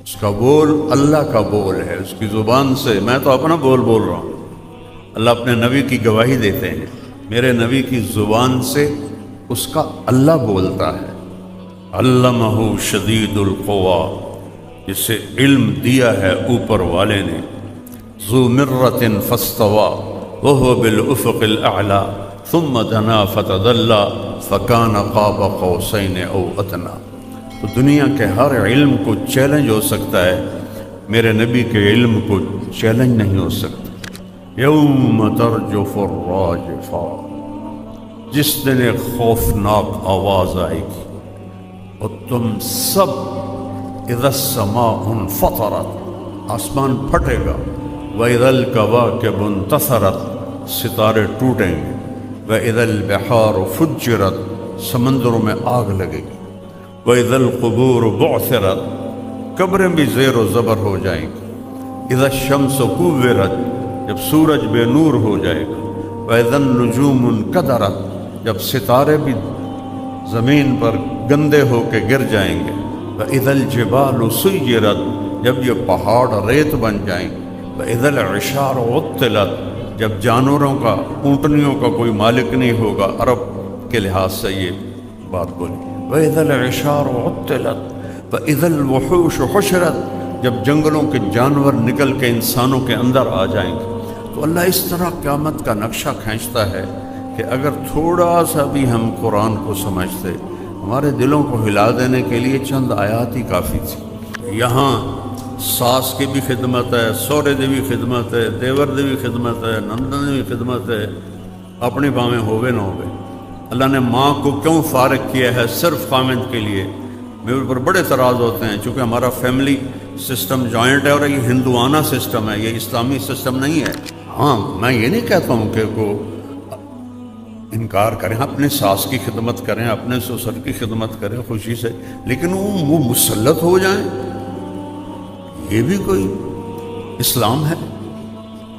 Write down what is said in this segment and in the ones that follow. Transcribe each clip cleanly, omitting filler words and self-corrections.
اس کا بول اللہ کا بول ہے، اس کی زبان سے، میں تو اپنا بول رہا ہوں، اللہ اپنے نبی کی گواہی دیتے ہیں، میرے نبی کی زبان سے اس کا اللہ بولتا ہے۔ علمہ شدید القوا، جسے علم دیا ہے اوپر والے نے، ذو مرۃ فاستوى وهو بالافق الاعلی ثم دنا فتدلى فکان قاب قوسین او ادنی۔ تو دنیا کے ہر علم کو چیلنج ہو سکتا ہے، میرے نبی کے علم کو چیلنج نہیں ہو سکتا۔ یوم ترجف الراجفہ، جس دن ایک خوفناک آواز آئے گی اور تم سب، اذا السماء انفطرت، آسمان پھٹے گا، وَإِذَا الْكَوَاكِبُ انتثرت، ستارے ٹوٹیں گے، وَإِذَا الْبِحَارُ فُجِّرَتْ، سمندروں میں آگ لگے گی، وَإِذَا الْقُبُورُ بُعْثِرَتْ، قبریں بھی زیر و زبر ہو جائیں گی، اِذَا الشَّمْسُ كُوِّرَتْ، جب سورج بے نور ہو جائے گا، وَإِذَا النُّجُومُ انْكَدَرَتْ، جب ستارے بھی زمین پر گندے ہو کے گر جائیں گے، وَإِذَا الْجِبَالُ سُيِّرَتْ، جب یہ پہاڑ ریت بن جائیں گے، وَإِذَا الْعِشَارُ عُطِّلَتْ، جب جانوروں کا، اونٹنیوں کا کوئی مالک نہیں ہوگا، عرب کے لحاظ سے یہ بات بولی، وَإِذَا الْعِشَارُ عُطِّلَتْ وَإِذَا الْوُحُوشُ حُشِرَتْ، جب جنگلوں کے جانور نکل کے انسانوں کے اندر آ جائیں گے۔ تو اللہ اس طرح قیامت کا نقشہ کھینچتا ہے کہ اگر تھوڑا سا بھی ہم قرآن کو سمجھتے، ہمارے دلوں کو ہلا دینے کے لیے چند آیات ہی کافی تھی۔ یہاں ساس کی بھی خدمت ہے، سورے دی بھی خدمت ہے، دیور دی بھی خدمت ہے، نندن دی بھی خدمت ہے، اپنی باویں ہوئے نہ ہوئے۔ اللہ نے ماں کو کیوں فارغ کیا ہے؟ صرف خامند کے لیے۔ میرے اوپر بڑے اعتراض ہوتے ہیں، چونکہ ہمارا فیملی سسٹم جوائنٹ ہے اور یہ ہندوانہ سسٹم ہے، یہ اسلامی سسٹم نہیں ہے۔ ہاں، میں یہ نہیں کہتا ہوں کہ کو انکار کریں، اپنے ساس کی خدمت کریں، اپنے سسر کی خدمت کریں خوشی سے، لیکن وہ مسلط ہو جائیں، یہ بھی کوئی اسلام ہے؟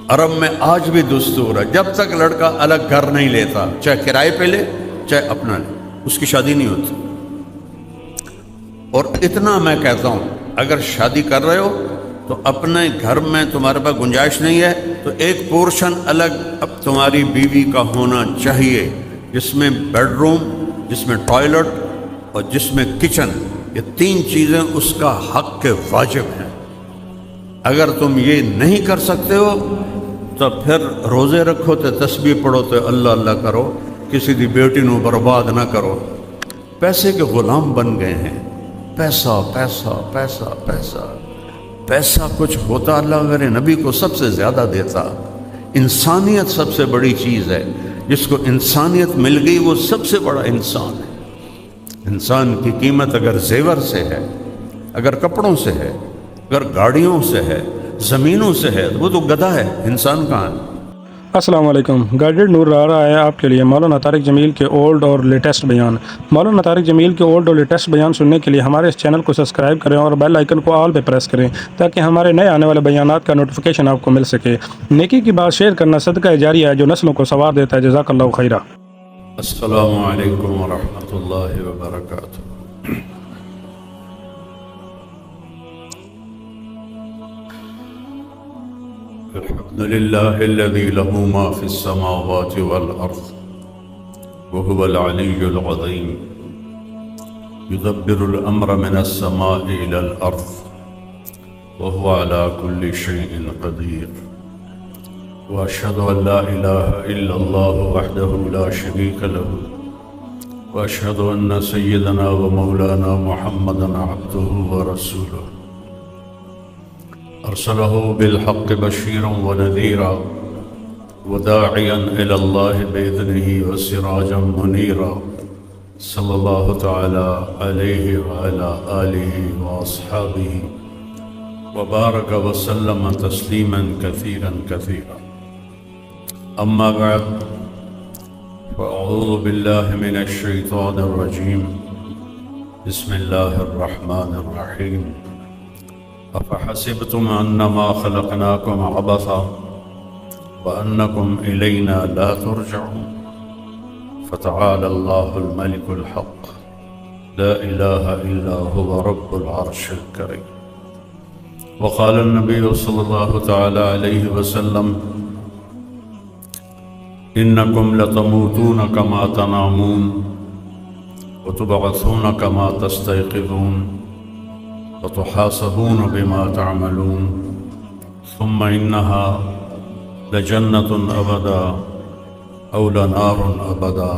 عرب میں آج بھی دستور ہے، جب تک لڑکا الگ گھر نہیں لیتا، چاہے کرائے پہ لے چاہے اپنا لے، اس کی شادی نہیں ہوتی۔ اور اتنا میں کہتا ہوں، اگر شادی کر رہے ہو تو اپنے گھر میں تمہارے پاس گنجائش نہیں ہے تو ایک پورشن الگ اب تمہاری بیوی کا ہونا چاہیے، جس میں بیڈ روم، جس میں ٹوائلٹ اور جس میں کچن، یہ تین چیزیں اس کا حق کے واجب ہیں۔ اگر تم یہ نہیں کر سکتے ہو تو پھر روزے رکھو، تو تسبیح پڑھو، تو اللہ اللہ کرو، کسی دی بیٹی نو برباد نہ کرو۔ پیسے کے غلام بن گئے ہیں، پیسہ پیسہ پیسہ پیسہ پیسہ کچھ ہوتا اللہ میرے نبی کو سب سے زیادہ دیتا۔ انسانیت سب سے بڑی چیز ہے، جس کو انسانیت مل گئی وہ سب سے بڑا انسان ہے۔ انسان کی قیمت اگر زیور سے ہے، اگر کپڑوں سے ہے، اگر گاڑیوں سے ہے، زمینوں سے ہے، وہ تو گدھا ہے، انسان کہاں ہے؟ السلام علیکم۔ گائیڈڈ نور آ رہا ہے آپ کے لیے مولانا طارق جمیل کے اولڈ اور لیٹسٹ بیان۔ مولانا طارق جمیل کے اولڈ اور لیٹسٹ بیان سننے کے لیے ہمارے اس چینل کو سبسکرائب کریں اور بیل آئیکن کو آل پہ پریس کریں تاکہ ہمارے نئے آنے والے بیانات کا نوٹیفیکیشن آپ کو مل سکے۔ نیکی کی بات شیئر کرنا صدقہ جاریہ ہے جو نسلوں کو ثواب دیتا ہے۔ جزاک اللہ خیرہ۔ السلام علیکم ورحمۃ اللہ وبرکاتہ۔ الحمد لله الذي له ما في السماوات والأرض وهو العلي العظيم يدبر الأمر من السماء إلى الأرض وهو على كل شيء قدير وأشهد أن لا إله إلا الله وحده لا شريك له وأشهد أن سيدنا ومولانا محمدا عبده ورسوله أرسله بالحق بشيرا ونذيرا وداعيا إلى الله بإذنه وسراجا منيرا صلى الله تعالى عليه وعلى آله وأصحابه وبارك وسلم تسليما كثيرا كثيرا، أما بعد، فأعوذ بالله من الشيطان الرجيم، بسم الله الرحمن الرحيم، أفحسبتم أنما خلقناكم عبثا وأنكم إلينا لا ترجعون، فتعالى الله الملك الحق لا إله إلا هو رب العرش الكريم۔ وقال النبي صلى الله تعالى عليه وسلم إنكم لتموتون كما تنامون وتبعثون كما تستيقظون وتحاسبون بما تعملون ثم إنها لجنة أبدا أو لنار أبدا.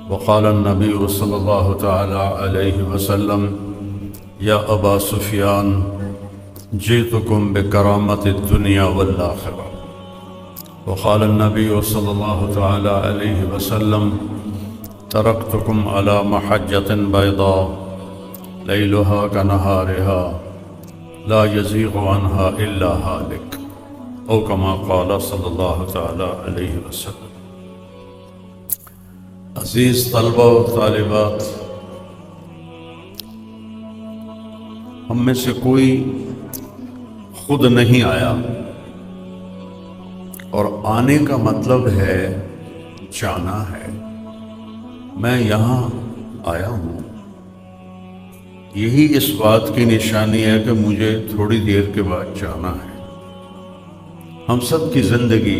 وقال النبي صلى الله تعالى عليه وسلم يا أبا سفيان جئتكم بكرامة الدنيا والآخرة. وقال النبي صلى الله تعالى عليه وسلم تركتكم على محجة بيضاء ليلها كنهارها لا يزيغ عنها إلا هالك أو كما قال صلی اللہ تعالی علیہ وسلم. عزیز طلبہ و طالبات، ہم میں سے کوئی خود نہیں آیا، اور آنے کا مطلب ہے جانا ہے. میں یہاں آیا ہوں، یہی اس بات کی نشانی ہے کہ مجھے تھوڑی دیر کے بعد جانا ہے. ہم سب کی زندگی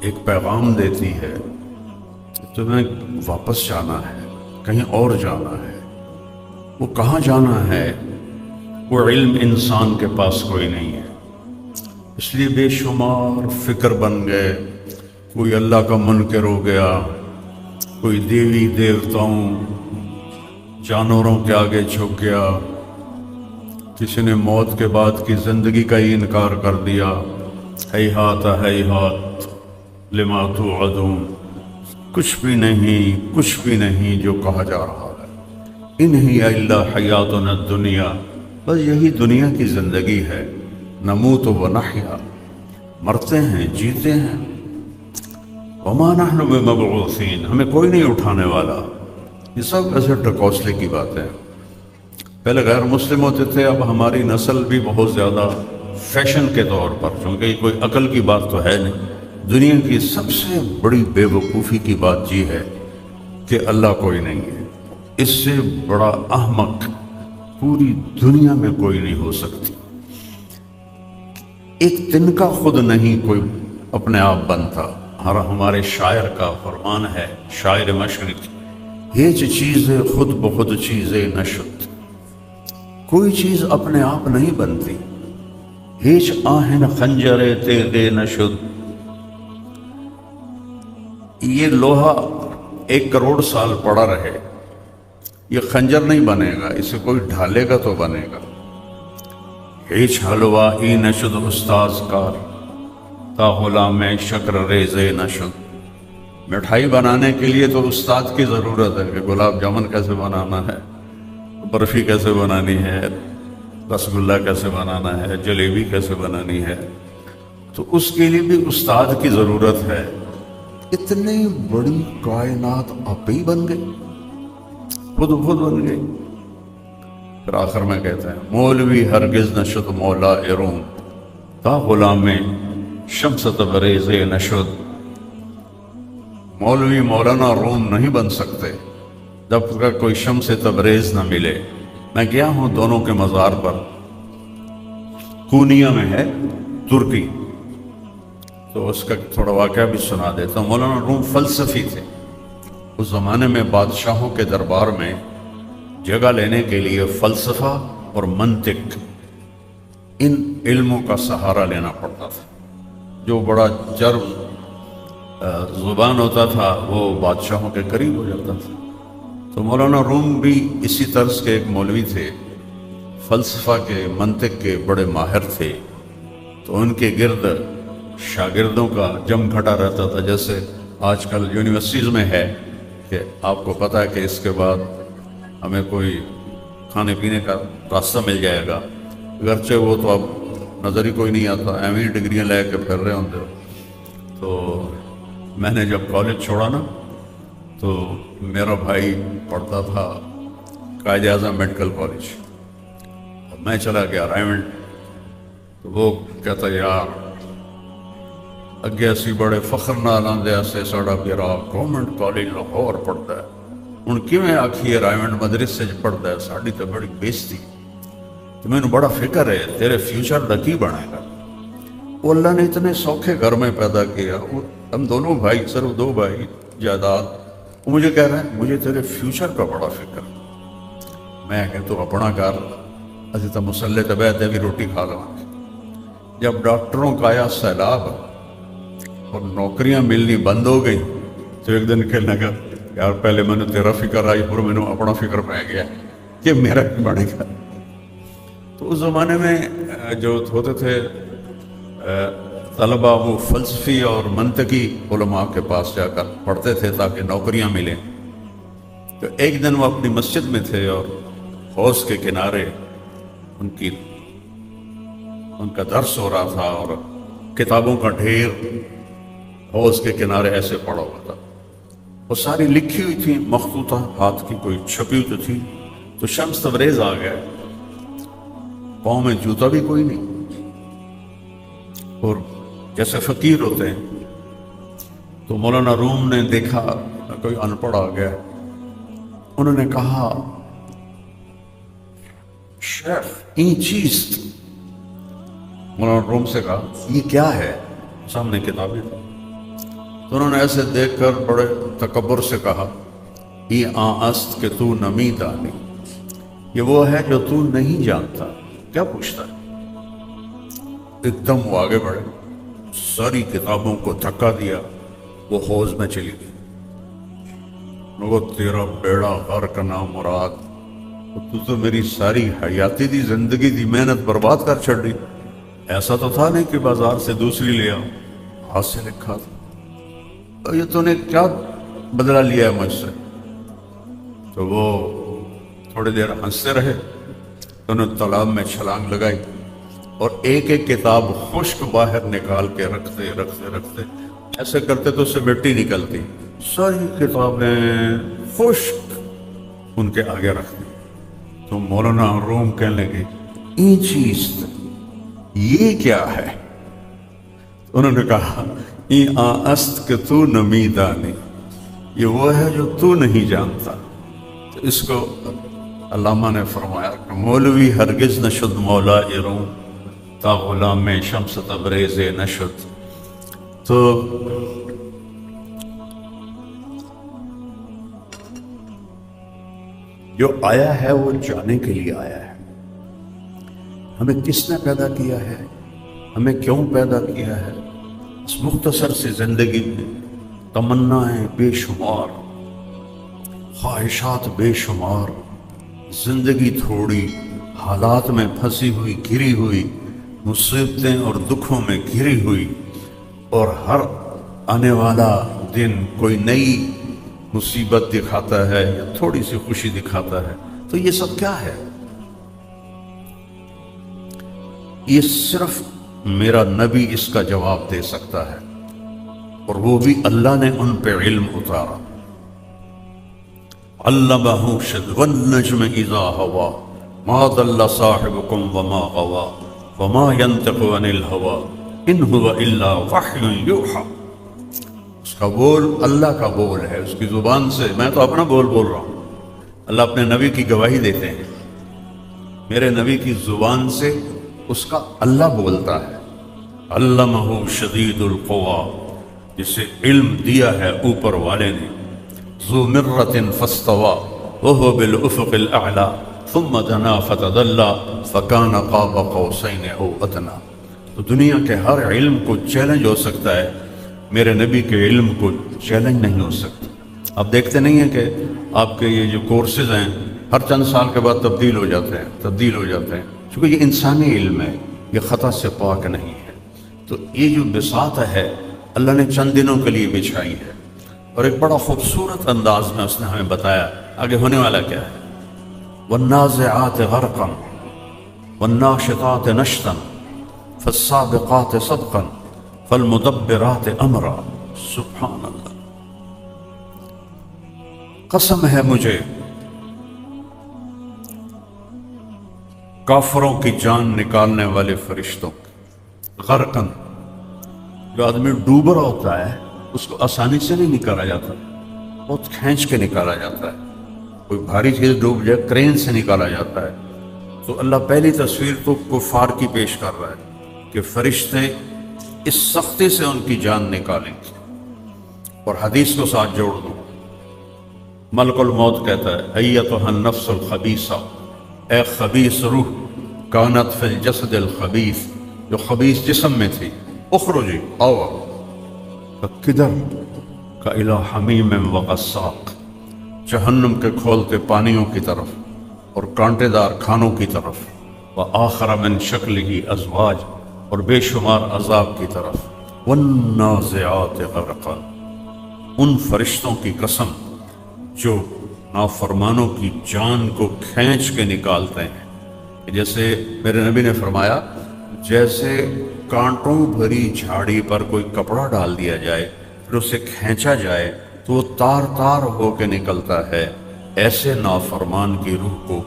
ایک پیغام دیتی ہے، تمہیں واپس جانا ہے، کہیں اور جانا ہے. وہ کہاں جانا ہے وہ علم انسان کے پاس کوئی نہیں ہے. اس لیے بے شمار فکر بن گئے. کوئی اللہ کا منکر ہو گیا، کوئی دیوی دیوتاؤں جانوروں کے آگے جھک گیا، کسی نے موت کے بعد کی زندگی کا ہی انکار کر دیا. ہیہات ہیہات لما توعدون، کچھ بھی نہیں جو کہا جا رہا ہے. ان ہی الا حیاتنا الدنیا، بس یہی دنیا کی زندگی ہے. نموت و نحیا، مرتے ہیں جیتے ہیں. وما نحن بمبعوثین، ہمیں کوئی نہیں اٹھانے والا. یہ سب ایسے ٹکوسلے کی باتیں. پہلے غیر مسلم ہوتے تھے، اب ہماری نسل بھی بہت زیادہ فیشن کے طور پر، چونکہ یہ کوئی عقل کی بات تو ہے نہیں. دنیا کی سب سے بڑی بے وقوفی کی بات یہ ہے کہ اللہ کوئی نہیں ہے. اس سے بڑا احمق پوری دنیا میں کوئی نہیں ہو سکتی. ایک دن کا خود نہیں کوئی اپنے آپ بنتا. ہمارے شاعر کا فرمان ہے، شاعر مشرق، ہیچ چیز خود بخود چیزیں نشد. کوئی چیز اپنے آپ نہیں بنتی. ہیچ آہن خنجر تیغ نشد. یہ لوہا 1 کروڑ سال پڑا رہے، یہ خنجر نہیں بنے گا، اسے کوئی ڈھالے گا تو بنے گا. ہیچ حلوائی نشد استاذ کار، تا غلام شکر ریزے نشد. مٹھائی بنانے کے لیے تو استاد کی ضرورت ہے کہ گلاب جامن کیسے بنانا ہے، برفی کیسے بنانی ہے، رسگلہ کیسے بنانا ہے، جلیبی کیسے بنانی ہے. تو اس کے لیے بھی استاد کی ضرورت ہے. اتنی بڑی کائنات آپ ہی بن گئی، خود بن گئی. پھر آخر میں کہتے ہیں مولوی ہرگز نشد مولا روم، تا غلام شمس تبریز نشد. مولوی مولانا روم نہیں بن سکتے جب تک کوئی شمس تبریز نہ ملے. میں گیا ہوں دونوں کے مزار پر، کونیا میں ہے ترکی، تو اس کا تھوڑا واقعہ بھی سنا دیتا ہوں. مولانا روم فلسفی تھے. اس زمانے میں بادشاہوں کے دربار میں جگہ لینے کے لیے فلسفہ اور منطق، ان علموں کا سہارا لینا پڑتا تھا. جو بڑا جرم زبان ہوتا تھا وہ بادشاہوں کے قریب ہو جاتا تھا. تو مولانا روم بھی اسی طرز کے ایک مولوی تھے، فلسفہ کے منطق کے بڑے ماہر تھے. تو ان کے گرد شاگردوں کا جم گھٹا رہتا تھا، جیسے آج کل یونیورسٹیز میں ہے کہ آپ کو پتہ ہے کہ اس کے بعد ہمیں کوئی کھانے پینے کا راستہ مل جائے گا، اگرچہ وہ تو اب نظر ہی کوئی نہیں آتا، ایم اے ڈگریاں لے کے پھر رہے ہوتے. تو میں نے جب کالج چھوڑا نا، تو میرا بھائی پڑھتا تھا قائد اعظم میڈیکل کالج، میں چلا گیا رائمنڈ. تو وہ کہتا یار اگے اسی بڑے فخر نال آندے اسے ساڑا پیرا گورنمنٹ کالج لاہور پڑھتا ہے، ہن کیویں آکھیے رائمنڈ مدرسے پڑھتا ہے، ساڈی تو بڑی بےزتی. تو میں نے بڑا فکر ہے تیرے فیوچر دا کی بنے گا. وہ اللہ نے اتنے سوکھے گھر میں پیدا کیا, ہم دونوں بھائی, صرف 2 بھائی جائیداد. وہ مجھے کہہ رہا ہے مجھے تیرے فیوچر کا بڑا فکر. میں کہ تو اپنا کر, اسی تو مسلح تے بیٹھے بھی روٹی کھا لوں. جب ڈاکٹروں کا آیا سیلاب اور نوکریاں ملنی بند ہو گئی تو ایک دن کہنے لگا یار پہلے میں نے تیرا فکر آئی اور میں نے اپنا فکر پہ گیا کہ میرا بھی بڑھے گا. تو اس زمانے میں جو ہوتے تھے طلبہ, وہ فلسفی اور منطقی علماء کے پاس جا کر پڑھتے تھے تاکہ نوکریاں ملیں. تو ایک دن وہ اپنی مسجد میں تھے اور حوض کے کنارے ان کا درس ہو رہا تھا اور کتابوں کا ڈھیر حوض کے کنارے ایسے پڑا ہوا تھا. وہ ساری لکھی ہوئی تھی, مخطوطہ ہاتھ کی کوئی چھپی ہوئی تو تھی. تو شمس تبریز آ گیا, پاؤں میں جوتا بھی کوئی نہیں, اور جیسے فقیر ہوتے ہیں. تو مولانا روم نے دیکھا کوئی ان پڑھ آ گیا. انہوں نے کہا شیخ این چیز. مولانا روم سے کہا یہ کیا ہے؟ سامنے کتابیں. تو انہوں نے ایسے دیکھ کر بڑے تکبر سے کہا یہ است کہ تو نمی دانی, یہ وہ ہے جو تو نہیں جانتا. کیا پوچھتا ہے؟ ایک دم وہ آگے بڑھے, ساری کتابوں کو دھکا دیا, وہ حوض میں چلی گئی. وہ تیرا بیڑا غرق نام مراد, تو میری ساری حیاتی دی زندگی دی محنت برباد کر چھڑ دی. ایسا تو تھا نہیں کہ بازار سے دوسری لے آؤں, ہاتھ سے لکھا تھا. یہ تو نے کیا بدلہ لیا ہے مجھ سے؟ تو وہ تھوڑی دیر ہنستے رہے. انہوں نے تالاب میں چھلانگ لگائی اور ایک ایک کتاب خشک باہر نکال کے رکھتے رکھتے رکھتے ایسے کرتے تو اس سے مٹی نکلتی. ساری کتابیں خشک ان کے آگے رکھتی. تو مولانا روم کہنے لگے یہ چیز یہ کیا ہے؟ انہوں نے کہا این است کہ تو نمی دانی, یہ وہ ہے جو تو نہیں جانتا. تو اس کو علامہ نے فرمایا کہ مولوی ہرگز نشد مولا روم تا غلام شمس تبریز نشد. تو جو آیا ہے وہ جانے کے لیے آیا ہے. ہمیں کس نے پیدا کیا ہے, ہمیں کیوں پیدا کیا ہے, اس مختصر سی زندگی میں تمنائیں بے شمار, خواہشات بے شمار, زندگی تھوڑی, حالات میں پھنسی ہوئی گھری ہوئی, مصیبتیں اور دکھوں میں گھری ہوئی, اور ہر آنے والا دن کوئی نئی مصیبت دکھاتا ہے یا تھوڑی سی خوشی دکھاتا ہے. تو یہ سب کیا ہے؟ یہ صرف میرا نبی اس کا جواب دے سکتا ہے, اور وہ بھی اللہ نے ان پہ علم اتارا. علمہ شد والنجم اذا ہوا ما ضل صاحبکم وما غوا وما ينطق عن الهوى ان هو الا وحی یوحی. اس کا بول اللہ کا بول ہے, اس کی زبان سے. میں تو اپنا بول رہا ہوں, اللہ اپنے نبی کی گواہی دیتے ہیں. میرے نبی کی زبان سے اس کا اللہ بولتا ہے. علمہ شدید القوا, جسے علم دیا ہے اوپر والے نے. ذو مرۃ فاستوى وهو بالافق الاعلى ثم دنا فتدلى فكان قاب قوسين او ادنى. تو دنیا کے ہر علم کو چیلنج ہو سکتا ہے, میرے نبی کے علم کو چیلنج نہیں ہو سکتا. آپ دیکھتے نہیں ہیں کہ آپ کے یہ جو کورسز ہیں ہر چند سال کے بعد تبدیل ہو جاتے ہیں, چونکہ یہ انسانی علم ہے, یہ خطا سے پاک نہیں ہے. تو یہ جو بساط ہے اللہ نے چند دنوں کے لیے بچھائی ہے, اور ایک بڑا خوبصورت انداز میں اس نے ہمیں بتایا آگے ہونے والا کیا ہے. والنازعات غرقا والناشطات نشطا فالسابقات سبقا فالمدبرات امرا. سبحان اللہ, قسم ہے مجھے کافروں کی جان نکالنے والے فرشتوں. غرقاً, جو آدمی ڈوب رہا ہوتا ہے اس کو آسانی سے نہیں نکالا جاتا, بہت کھینچ کے نکالا جاتا ہے. کوئی بھاری چیز ڈوب جائے کرین سے نکالا جاتا ہے, تو اللہ پہلی تصویر تو کفار کی پیش کر رہا ہے کہ فرشتے اس سختی سے ان کی جان نکالیں گے، اور حدیث کو ساتھ جوڑ دو، ملک الموت کہتا ہے ایتھا النفس الخبیثہ، اے خبیث روح، کانت فی الجسد الخبیث، جو خبیث جسم میں تھی، اخرجی آؤ، کدھر؟ کا الی حمیم وغساق، جہنم کے کھولتے پانیوں کی طرف اور کانٹے دار کھانوں کی طرف، وآخر من شکلہ ازواج، اور بے شمار عذاب کی طرف، والنازعات غرقا، ان فرشتوں کی قسم جو نافرمانوں کی جان کو کھینچ کے نکالتے ہیں، جیسے میرے نبی نے فرمایا جیسے کانٹوں بھری جھاڑی پر کوئی کپڑا ڈال دیا جائے پھر اسے کھینچا جائے تو وہ تار تار ہو کے نکلتا ہے، ایسے نافرمان کی روح کو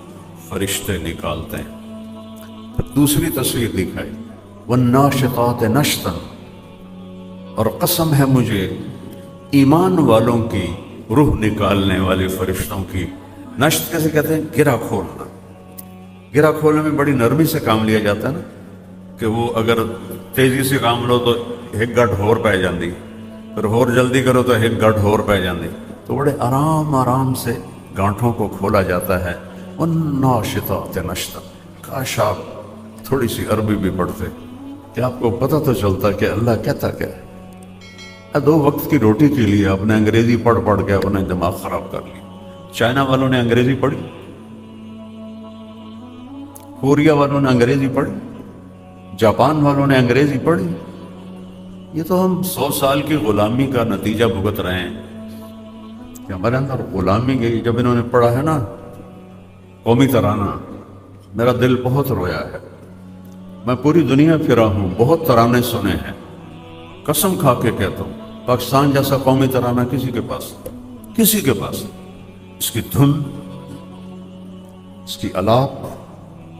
فرشتے نکالتے ہیں۔ پھر دوسری تصویر دکھائی، والناشطات نشطا، اور قسم ہے مجھے ایمان والوں کی روح نکالنے والے فرشتوں کی۔ نشط کیسے کہتے ہیں؟ گرہ کھولنا۔ گرہ کھولنے میں بڑی نرمی سے کام لیا جاتا ہے نا، کہ وہ اگر تیزی سے کام لو تو ایک گھٹ ہور پہ جاندی، پھر ہور جلدی کرو تو ایک گھٹ ہور پہ جاندی، تو بڑے آرام آرام سے گانٹھوں کو کھولا جاتا ہے۔ والناشطات نشطا، کاش آپ تھوڑی سی عربی بھی پڑھتے کہ آپ کو پتہ تو چلتا کہ اللہ کہتا کیا ہے۔ 2 وقت کی روٹی کے لیے آپ نے انگریزی پڑھ پڑھ کے اپنا دماغ خراب کر لیا۔ چائنا والوں نے انگریزی پڑھی، کوریا والوں نے انگریزی پڑھی، جاپان والوں نے انگریزی پڑھی۔ یہ تو ہم 100 سال کی غلامی کا نتیجہ بھگت رہے ہیں کہ ہمارے اندر غلامی گئی۔ جب انہوں نے پڑھا ہے نا قومی ترانہ، میرا دل بہت رویا ہے۔ میں پوری دنیا پھرا ہوں، بہت ترانے سنے ہیں، قسم کھا کے کہتا ہوں پاکستان جیسا قومی ترانہ کسی کے پاس اس کی دھن، اس کی آلات،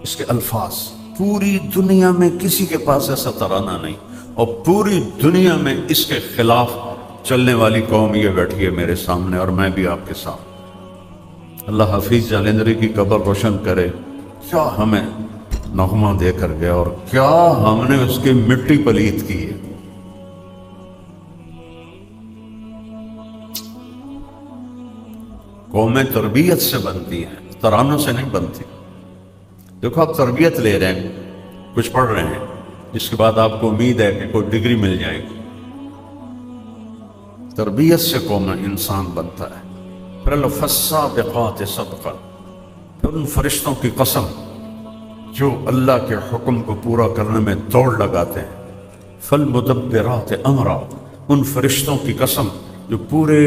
اس کے الفاظ، پوری دنیا میں کسی کے پاس ایسا ترانہ نہیں، اور پوری دنیا میں اس کے خلاف چلنے والی قوم یہ بیٹھی ہے میرے سامنے، اور میں بھی آپ کے ساتھ۔ اللہ حفیظ جالندری کی قبر روشن کرے، کیا ہمیں نغمہ دے کر گیا اور کیا ہم نے اس کی مٹی پلید کی ہے۔ قومیں تربیت سے بنتی ہیں، ترانوں سے نہیں بنتی۔ دیکھو آپ تربیت لے رہے ہیں، کچھ پڑھ رہے ہیں، جس کے بعد آپ کو امید ہے کہ کوئی ڈگری مل جائے گی۔ تربیت سے قوم انسان بنتا ہے۔ پھر الفالسابقات سبقا، پھر ان فرشتوں کی قسم جو اللہ کے حکم کو پورا کرنے میں دوڑ لگاتے ہیں۔ فالمدبرات امرا، ان فرشتوں کی قسم جو پورے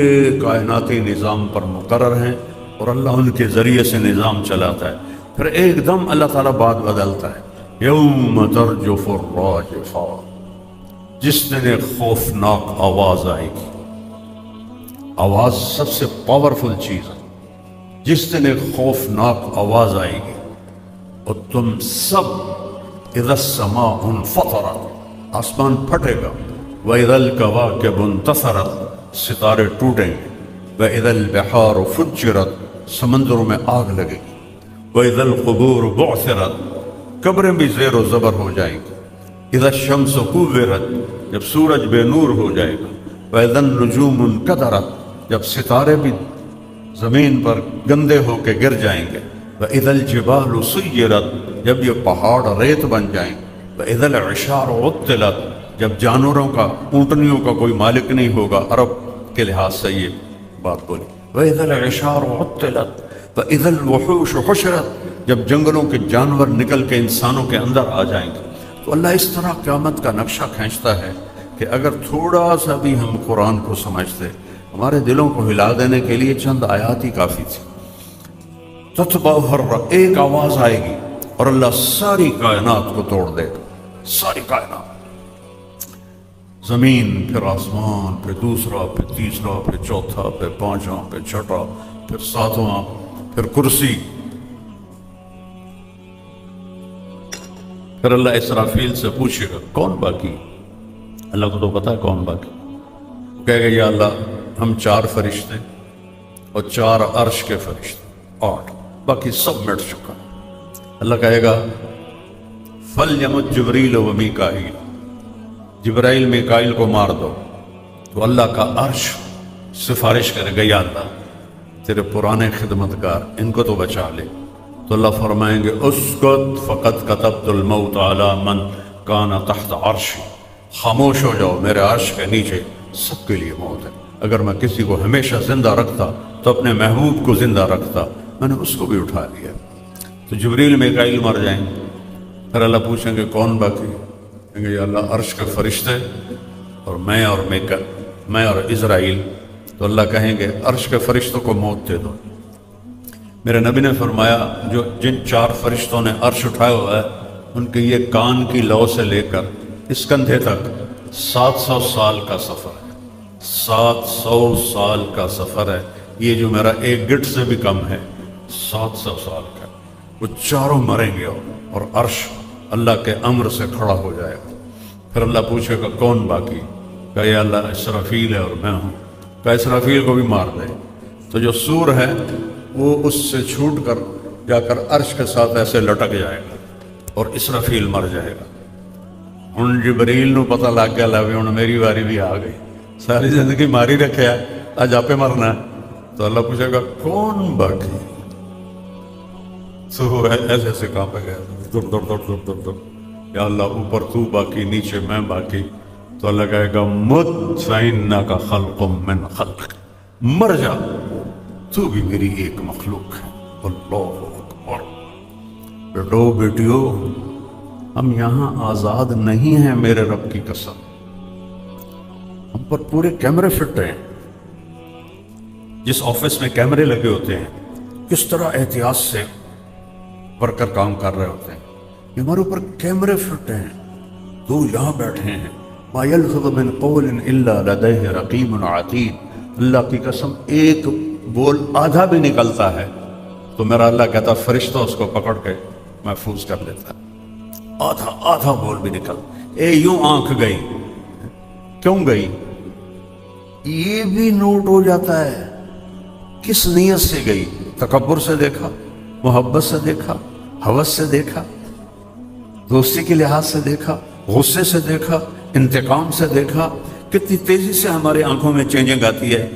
کائناتی نظام پر مقرر ہیں اور اللہ ان کے ذریعے سے نظام چلاتا ہے۔ پھر ایک دم اللہ تعالیٰ بات بدلتا ہے، یوم ترجف الراجفہ، جس دن ایک خوفناک آواز آئے گی۔ آواز سب سے پاورفل چیز ہے۔ جس دن ایک خوفناک آواز آئے گی اور تم سب، اذا السماء انفطرت، آسمان پھٹے گا، واذا الکواکب انتثرت، ستارے ٹوٹیں گے، واذا البحار فجرت، سمندروں میں آگ لگے گی، واذا القبور بعثرت، قبریں بھی زیر و زبر ہو جائیں گی، اذا الشمس کورت، جب سورج بے نور ہو جائے گا، واذا النجوم انکدرت، جب ستارے بھی زمین پر گندے ہو کے گر جائیں گے، وَإِذَا الْجِبَالُ سُيِّرَتْ، جب یہ پہاڑ ریت بن جائیں، وَإِذَا الْعِشَارُ عُطِّلَتْ، جب جانوروں کا، اونٹنیوں کا کوئی مالک نہیں ہوگا، عرب کے لحاظ سے یہ بات بولی، وَإِذَا الْعِشَارُ عُطِّلَتْ وَإِذَا الْوُحُوشُ حُشِرَتْ، جب جنگلوں کے جانور نکل کے انسانوں کے اندر آ جائیں گے۔ تو اللہ اس طرح قیامت کا نقشہ کھینچتا ہے کہ اگر تھوڑا سا بھی ہم قرآن کو سمجھتے، ہمارے دلوں کو ہلا دینے کے لیے چند آیات ہی کافی تھی۔ تتبع، ایک آواز آئے گی اور اللہ ساری کائنات کو توڑ دے گا، ساری کائنات، زمین، پھر آسمان، پھر دوسرا، پھر تیسرا، پھر چوتھا، پھر پانچواں، پھر چھٹا، پھر ساتواں، پھر کرسی۔ پھر اللہ اسرافیل سے پوچھے گا کون باقی؟ اللہ کو تو پتا ہے کون باقی۔ کہے گا یا اللہ ہم 4 فرشتے اور 4 عرش کے فرشتے، 8، باقی سب مٹ چکا۔ اللہ کہے گا فَلْيَمُتْ جِبْرِيلُ وَمِيكَائِيلُ، جبرائیل میکائیل کو مار دو. تو اللہ کا عرش سفارش کرے گا یا اللہ تیرے پرانے خدمتگار ان کو تو بچا لے. تو اللہ فرمائیں گے اسکت فقد كتبت الموت على من كان تحت عرشی، خاموش ہو جاؤ، میرے عرش کے نیچے سب کے لیے موت ہے. اگر میں کسی کو ہمیشہ زندہ رکھتا تو اپنے محبوب کو زندہ رکھتا، میں نے اس کو بھی اٹھا لیا. تو جبریل میکائیل مر جائیں. پھر اللہ پوچھیں گے کون باقی؟ کہیں گے یا اللہ عرش کے فرشتے اور میں اور اسرائیل. تو اللہ کہیں گے عرش کے فرشتوں کو موت دے دو. میرے نبی نے فرمایا جن 4 فرشتوں نے عرش اٹھایا ہوا ہے ان کے یہ کان کی لو سے لے کر اس کندھے تک 700 سال کا سفر ہے. 700 سال کا سفر ہے. یہ جو میرا ایک گٹ سے بھی کم ہے 700 سال کا. وہ چاروں مریں گے اور عرش اللہ کے امر سے کھڑا ہو جائے گا. پھر اللہ پوچھے گا کون باقی؟ کہ یا اللہ اسرافیل ہے اور میں ہوں. کہ اسرافیل کو بھی مار دے. تو جو سور ہے وہ اس سے چھوٹ کر جا کر عرش کے ساتھ ایسے لٹک جائے گا اور اسرافیل مر جائے گا. ہن جبریل نو پتہ لگ گیا لے ہن میری واری بھی آ گئی، ساری زندگی ماری رکھیا اج آپ مرنا ہے. تو اللہ پوچھے گا کون باقی؟ تو ایسے ایسے کہاں پہ گیا دور یا اللہ اوپر تو باقی نیچے میں باقی. تو اللہ کہے گا مت فإنک خلق من خلق، مر جا تو بھی میری ایک مخلوق ہے. اللہ اکبر. بیٹو بیٹیو ہم یہاں آزاد نہیں ہیں میرے رب کی قسم. ہم پر پورے کیمرے فٹ ہیں. جس آفس میں کیمرے لگے ہوتے ہیں کس طرح احتیاط سے ورکر کام کر رہے ہوتے ہیں. یہ ہمارے اوپر کیمرے فٹ ہیں. تو یہاں بیٹھے ہیں ما یلفظ من قول الا لدیہ رقیب عتید. اللہ کی قسم ایک بول آدھا بھی نکلتا ہے تو میرا اللہ کہتا فرشتہ اس کو پکڑ کے محفوظ کر لیتا ہے. آدھا بول بھی نکل. یوں آنکھ گئی، کیوں گئی یہ بھی نوٹ ہو جاتا ہے. کس نیت سے گئی؟ تکبر سے دیکھا، محبت سے دیکھا، ہوس سے دیکھا، دوستی کے لحاظ سے دیکھا، غصے سے دیکھا، انتقام سے دیکھا. کتنی تیزی سے ہمارے آنکھوں میں چینجنگ آتی ہے.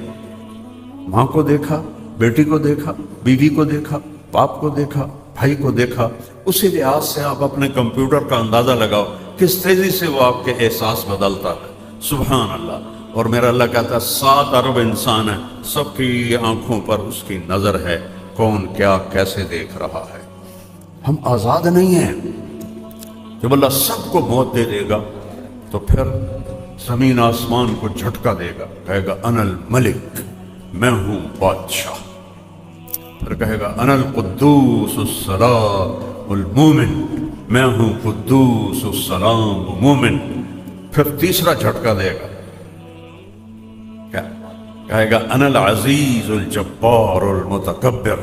ماں کو دیکھا، بیٹی کو دیکھا، بیوی کو دیکھا، باپ کو دیکھا، بھائی کو دیکھا. اسی لحاظ سے آپ اپنے کمپیوٹر کا اندازہ لگاؤ کس تیزی سے وہ آپ کے احساس بدلتا ہے. سبحان اللہ. اور میرا اللہ کہتا ہے 7 ارب انسان ہیں، سب کی آنکھوں پر اس کی نظر ہے کون کیا کیسے دیکھ رہا ہے. ہم آزاد نہیں ہیں. جب اللہ سب کو موت دے دے گا تو پھر زمین آسمان کو جھٹکا دے گا. کہے گا انا الملک، میں ہوں بادشاہ. پھر کہے گا انا القدوس السلام المومن، میں ہوں قدوس السلام مومن. پھر تیسرا جھٹکا دے گا، کہے گا انا العزیز الجبار المتکبر.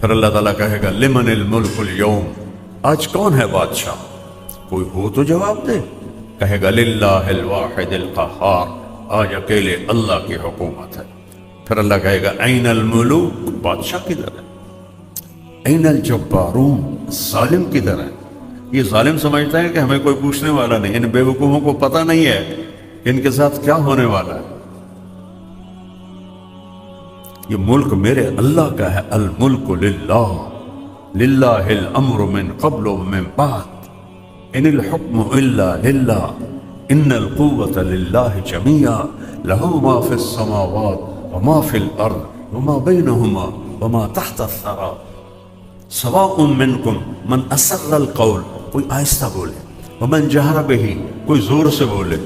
پھر اللہ تعالیٰ کہے گا لمن الملک اليوم، آج کون ہے بادشاہ؟ کوئی ہو تو جواب دے. کہے گا للہ الواحد القہار، آج اکیلے اللہ کی حکومت ہے. پھر اللہ کہے گا این الملوک، بادشاہ کدھر ہے؟ این الجبارون، ظالم کدھر ہے؟ یہ ظالم سمجھتا ہے کہ ہمیں کوئی پوچھنے والا نہیں. ان بے وقوفوں کو پتہ نہیں ہے کہ ان کے ساتھ کیا ہونے والا ہے. یہ ملک میرے اللہ کا ہے. الملک للہ، للہ الامر من قبل ومن بعد، ان الحکم الا للہ، ان القوة للہ جميعا، لہ ما فی السماوات وما فی الارض وما بینہما وما تحت الثری، سواء منکم من اسر القول، کوئی آہستہ بولے، ومن جہر بہ، کوئی زور سے بولے،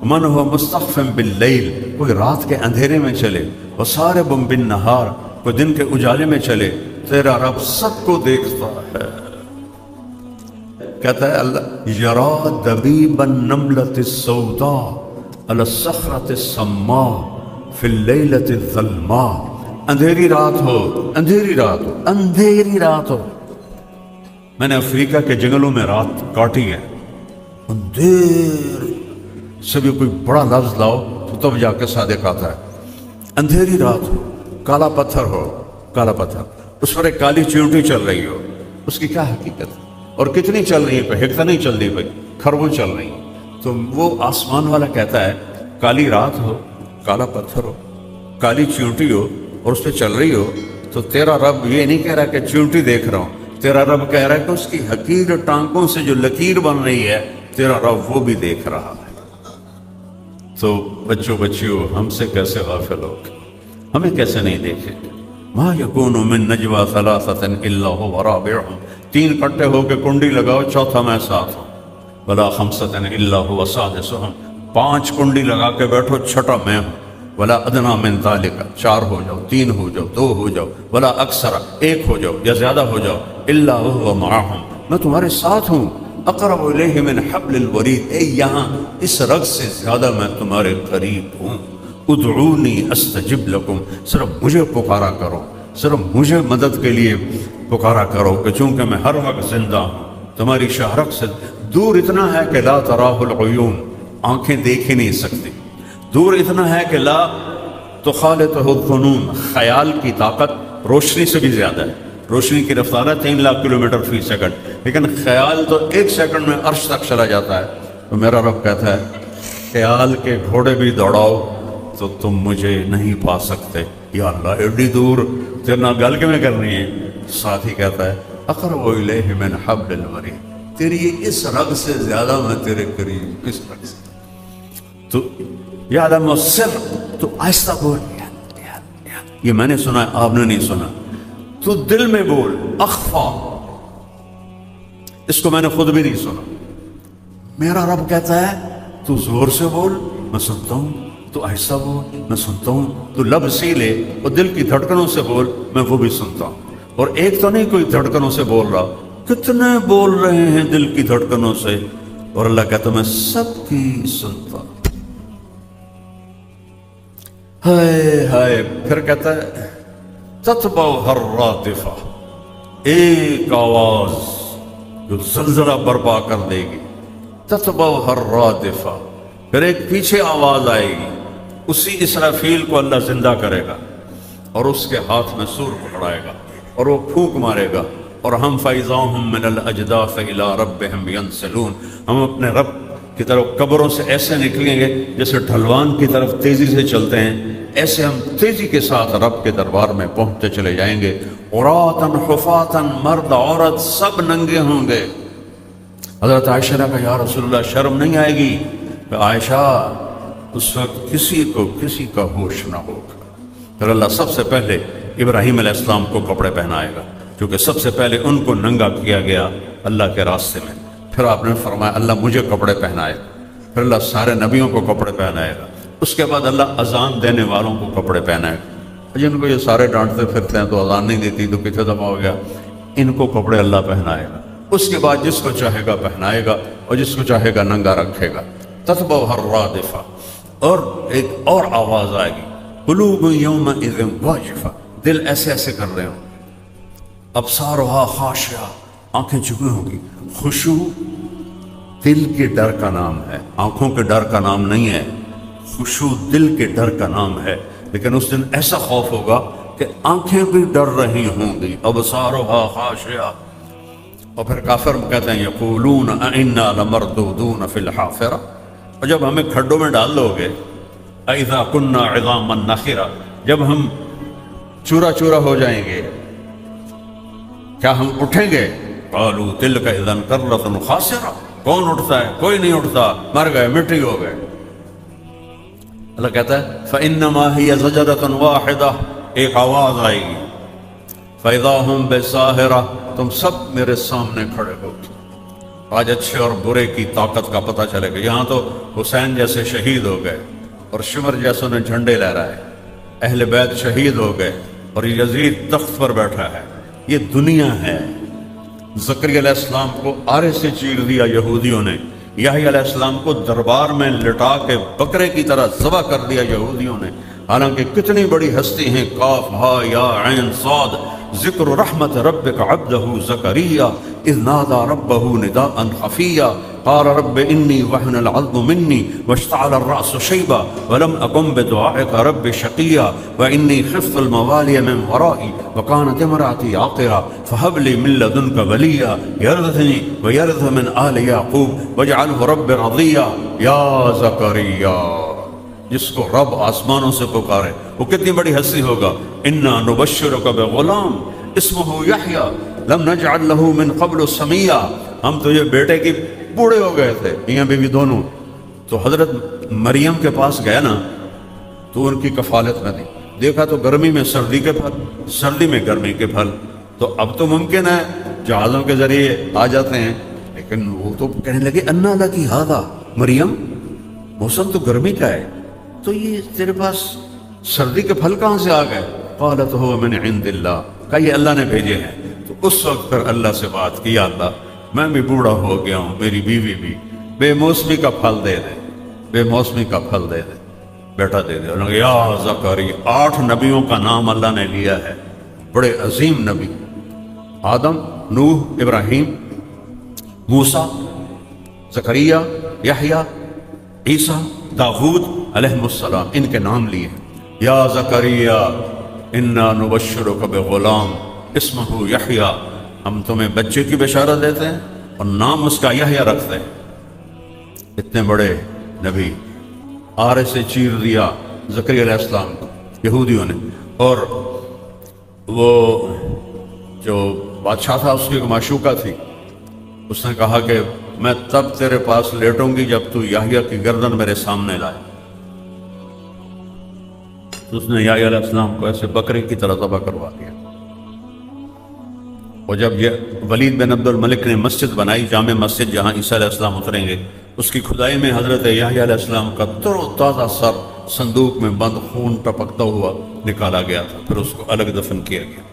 من هو مستخف باللیل، کوئی رات کے اندھیرے میں چلے، وسارب بالنہار، کوئی دن کے اجالے میں چلے. تیرا رب سب کو دیکھتا ہے. کہتا ہے اللہ یرا دبیب النملۃ السوداء علی الصخرۃ السماء فی اللیلۃ الظلماء. اندھیری رات ہو، اندھیری رات ہو، اندھیری رات ہو. میں نے افریقہ کے جنگلوں میں رات کاٹی ہے. اندھیر سے بھی کوئی بڑا لفظ لاؤ تو تب جا کے صادق آتا ہے. اندھیری رات ہو، کالا پتھر ہو، کالا پتھر، اس پر ایک کالی چیونٹی چل رہی ہو، اس کی کیا حقیقت ہے اور کتنی چل رہی ہے؟ ہکتا نہیں چل رہی بھائی، کھربوں چل رہی ہیں۔ تو وہ آسمان والا کہتا ہے کالی رات ہو، کالا پتھر ہو، کالی چیونٹی ہو اور اس پہ چل رہی ہو، تو تیرا رب یہ نہیں کہہ رہا کہ چیونٹی دیکھ رہا ہوں، تیرا رب کہہ رہا ہے کہ اس کی حقیر ٹانکوں سے جو لکیر بن رہی ہے تیرا رب وہ بھی دیکھ رہا ہے۔ تو بچیوں ہم سے کیسے غافل ہو گئے، ہمیں کیسے نہیں دیکھے؟ ما یکون من نجوا ثلاثۃ الا هو رابعهم، تین اکٹھے ہو کے کنڈی لگاؤ چوتھا میں ساتھ ہوں، ولا خمسۃ الا هو سادسهم، پانچ کنڈی لگا کے بیٹھو چھٹا میں ہوں، ولا ادنی من ذلک، چار ہو جاؤ، تین ہو جاؤ، دو ہو جاؤ، ولا اکثر، ایک ہو جاؤ یا زیادہ ہو جاؤ، الا هو معهم، میں تمہارے ساتھ ہوں، اقرب الیہ من حبل الورید، اے یہاں اس رگ سے زیادہ میں تمہارے قریب ہوں، ادعونی استجب لکم، صرف مجھے پکارا کرو، صرف مجھے مدد کے لیے پکارا کرو، کہ چونکہ میں ہر وقت زندہ ہوں، تمہاری شہرک سے دور اتنا ہے کہ لا تراہ العیون، آنکھیں دیکھ ہی نہیں سکتی، دور اتنا ہے کہ لا تخالطہ الظنون، خیال کی طاقت روشنی سے بھی زیادہ ہے، روشنی کی رفتار ہے 3 لاکھ کلومیٹر فی سیکنڈ، لیکن خیال تو 1 سیکنڈ میں عرش تک چلا جاتا ہے۔ تو میرا رب کہتا ہے خیال کے گھوڑے بھی دوڑاؤ تو تم مجھے نہیں پا سکتے، یا اللہ ایڈی دور تیرے نال گل کیویں کرنی ہے؟ ساتھ ہی کہتا ہے اقرب الیہ من حبل الورید، تیری اس رگ سے زیادہ میں تیرے قریب، اس رگ سے تو یعلم السر، تو آہستہ بول، یہ میں نے سنا ہے آپ نے نہیں سنا، تو دل میں بول، اخفا، اس کو میں نے خود بھی نہیں سنا، میرا رب کہتا ہے تو زور سے بول میں سنتا ہوں، تو آہستہ بول میں سنتا ہوں، تو لب سیلے اور دل کی دھڑکنوں سے بول میں وہ بھی سنتا ہوں، اور ایک تو نہیں کوئی دھڑکنوں سے بول رہا، کتنے بول رہے ہیں دل کی دھڑکنوں سے، اور اللہ کہتا میں سب کی سنتا ہوں۔ ہائے ہائے، پھر کہتا ہے تتبعها الرادفہ، ایک آواز جو زلزلہ برپا کر دے گی، تتبعها الرادفہ، پھر ایک پیچھے آواز آئے گی، اسی اسرافیل کو اللہ زندہ کرے گا اور اس کے ہاتھ میں سور پکڑائے گا اور وہ پھونک مارے گا، اور ہم فَإِذَا هُم مِّنَ الْأَجْدَاثِ إِلَىٰ رَبِّهِمْ يَنْسِلُونَ، ہم اپنے رب کی طرف قبروں سے ایسے نکلیں گے جیسے ڈھلوان کی طرف تیزی سے چلتے ہیں، ایسے ہم تیزی کے ساتھ رب کے دربار میں پہنچتے چلے جائیں گے، عُرَاةً حُفَاةً، مرد عورت سب ننگے ہوں گے۔ حضرت عائشہ نے کہا یا رسول اللہ شرم نہیں آئے گی؟ کہ عائشہ اس وقت کسی کو کسی کا ہوش نہ ہوگا۔ پھر اللہ سب سے پہلے ابراہیم علیہ السلام کو کپڑے پہنائے گا، کیونکہ سب سے پہلے ان کو ننگا کیا گیا اللہ کے راستے میں، پھر آپ نے فرمایا اللہ مجھے کپڑے پہنائے گا، پھر اللہ سارے نبیوں کو کپڑے پہنائے گا، اس کے بعد اللہ اذان دینے والوں کو کپڑے پہنائے گا، جن کو یہ سارے ڈانٹتے پھرتے ہیں تو اذان نہیں دیتی تو کتنے دفعہ ہو گیا، ان کو کپڑے اللہ پہنائے گا، اس کے بعد جس کو چاہے گا پہنائے گا اور جس کو چاہے گا ننگا رکھے گا۔ تتبعها الرادفہ، اور ایک اور آواز آئے گی، قلوب یومئذ واجفہ، دل ایسے ایسے کر رہے ہوں، ابصارها خاشعہ، آنکھیں جھکی ہوں گی، خشوع دل کے ڈر کا نام ہے، آنکھوں کے ڈر کا نام نہیں ہے، خشوع دل کے ڈر کا نام ہے، لیکن اس دن ایسا خوف ہوگا کہ آنکھیں بھی ڈر رہی ہوں گی، ابصارها خاشعہ۔ اور پھر کافر کہتے ہیں یقولون انا لمردودون فی الحافرہ، اور جب ہمیں کھڈوں میں ڈال دو گے، اذا کنا عظاما نخرہ، جب ہم چورا چورا ہو جائیں گے کیا ہم اٹھیں گے؟ قالوا تلک اذا کرۃ خاسرہ، کون اٹھتا ہے؟ کوئی نہیں اٹھتا، مر گئے، مٹی ہو گئے۔ اللہ کہتا ہے فانما ہی زجرۃ واحدہ، ایک آواز آئے گی، فاذا ہم بساہرہ، تم سب میرے سامنے کھڑے ہو۔ آج اچھے اور برے کی طاقت کا پتہ چلے گا۔ یہاں تو حسین جیسے شہید ہو گئے اور شمر جیسے نے جھنڈے لہرائے، اہل بیت شہید ہو گئے اور یزید تخت پر بیٹھا ہے، یہ دنیا ہے۔ زکریا علیہ السلام کو آرے سے چیر دیا یہودیوں نے، یحییٰ علیہ السلام کو دربار میں لٹا کے بکرے کی طرح ذبح کر دیا یہودیوں نے، حالانکہ کتنی بڑی ہستی ہیں، کاف ہا یا عین صاد، ذکر رحمت ربک عبدہ زکریا اذ نادى ربه نداء خفیا قال رب انی وهن العظم منی واشتعل الرأس شیبا ولم اکن بدعائک رب شقیا وانی خفت الموالی من ورائی وكانت امرأتي عاقرا فهب لي من لدنك وليا يرثني ويرث من آل يعقوب واجعله رب رضيا یا زکریا. جس کو رب آسمانوں سے پکارے وہ کتنی بڑی ہستی ہوگا. انا نبشرک بغلام اسمہ یحییٰ لم نجعل له من قبل سمیا. ہم تو یہ بیٹے کی بوڑھے ہو گئے تھے میاں بیوی دونوں, تو حضرت مریم کے پاس گئے نا تو ان کی کفالت میں دی, دیکھا تو گرمی میں سردی کے پھل, سردی میں گرمی کے پھل. تو اب تو ممکن ہے جہازوں کے ذریعے آ جاتے ہیں, لیکن وہ تو کہنے لگے انا لکی ھذا مریم, موسم تو گرمی کا ہے تو یہ تیرے پاس سردی کے پھل کہاں سے آ گئے؟ قالت هو من عند اللہ, کہ یہ اللہ نے بھیجے ہیں. تو اس وقت پھر اللہ سے بات کی, یا اللہ میں بھی بوڑھا ہو گیا ہوں, میری بیوی بھی بے موسمی کا پھل دے دے, بے موسمی کا پھل دے دے, بیٹا دے دے. انہوں نے یا زکریا, 8 نبیوں کا نام اللہ نے لیا ہے, بڑے عظیم نبی, آدم, نوح, ابراہیم, موسیٰ, زکریا, یحییٰ, عیسیٰ, داؤد علیہ السلام, ان کے نام لیے. یا زکریا انا نبشرک بغلام اسمہ یحییٰ, ہم تمہیں بچے کی بشارت دیتے ہیں اور نام اس کا یحییٰ رکھتے ہیں. اتنے بڑے نبی, آرے سے چیر دیا زکریا علیہ السلام کو یہودیوں نے, اور وہ جو بادشاہ تھا اس کی ایک معشوقہ تھی, اس نے کہا کہ میں تب تیرے پاس لیٹوں گی جب تو یحییٰ کی گردن میرے سامنے لائے. تو اس نے یحییٰ علیہ السلام کو ایسے بکرے کی طرح ذبح کروا دیا. اور جب یہ ولید بن عبد الملک نے مسجد بنائی, جامع مسجد جہاں عیسیٰ علیہ السلام اتریں گے, اس کی کھدائی میں حضرت یحییٰ علیہ السلام کا تر و تازہ سر صندوق میں بند خون ٹپکتا ہوا نکالا گیا تھا, پھر اس کو الگ دفن کیا گیا.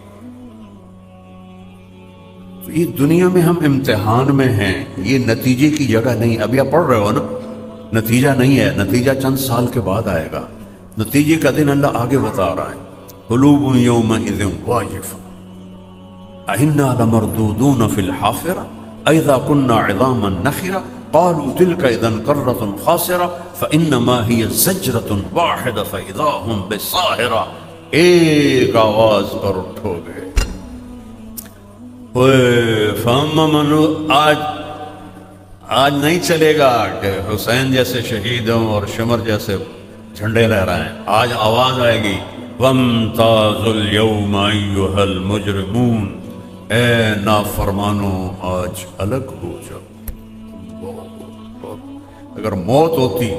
تو یہ دنیا میں ہم امتحان میں ہیں, یہ نتیجے کی جگہ نہیں. ابھی آپ پڑھ رہے ہو نا, نتیجہ نہیں ہے, نتیجہ چند سال کے بعد آئے گا. نتیجے کا دن اللہ آگے بتا رہا ہے. قلوب یومئذ واجفہ اَإِنَّا لَمَرْدُودُونَ فِي الْحَافِرَةِ أَإِذَا كُنَّا عِظَامًا نَخِرَةً قَالُوا تِلْكَ إِذًا كَرَّةٌ خَاسِرَةٌ فَإِنَّمَا هِيَ زَجْرَةٌ وَاحِدَةٌ فَإِذَا هُمْ بِالسَّاهِرَةِ. ایک آواز پر اٹھو گے, آج نہیں چلے گا کہ حسین جیسے شہید ہوں اور شمر جیسے جھنڈے لہرائیں رہے ہیں. آج آواز آئے گی وَامْتَازُوا الْيَوْمَ أَيُّهَا الْمُجْرِمُونَ, اے نافرمانو آج الگ ہو جاؤ. اگر موت ہوتی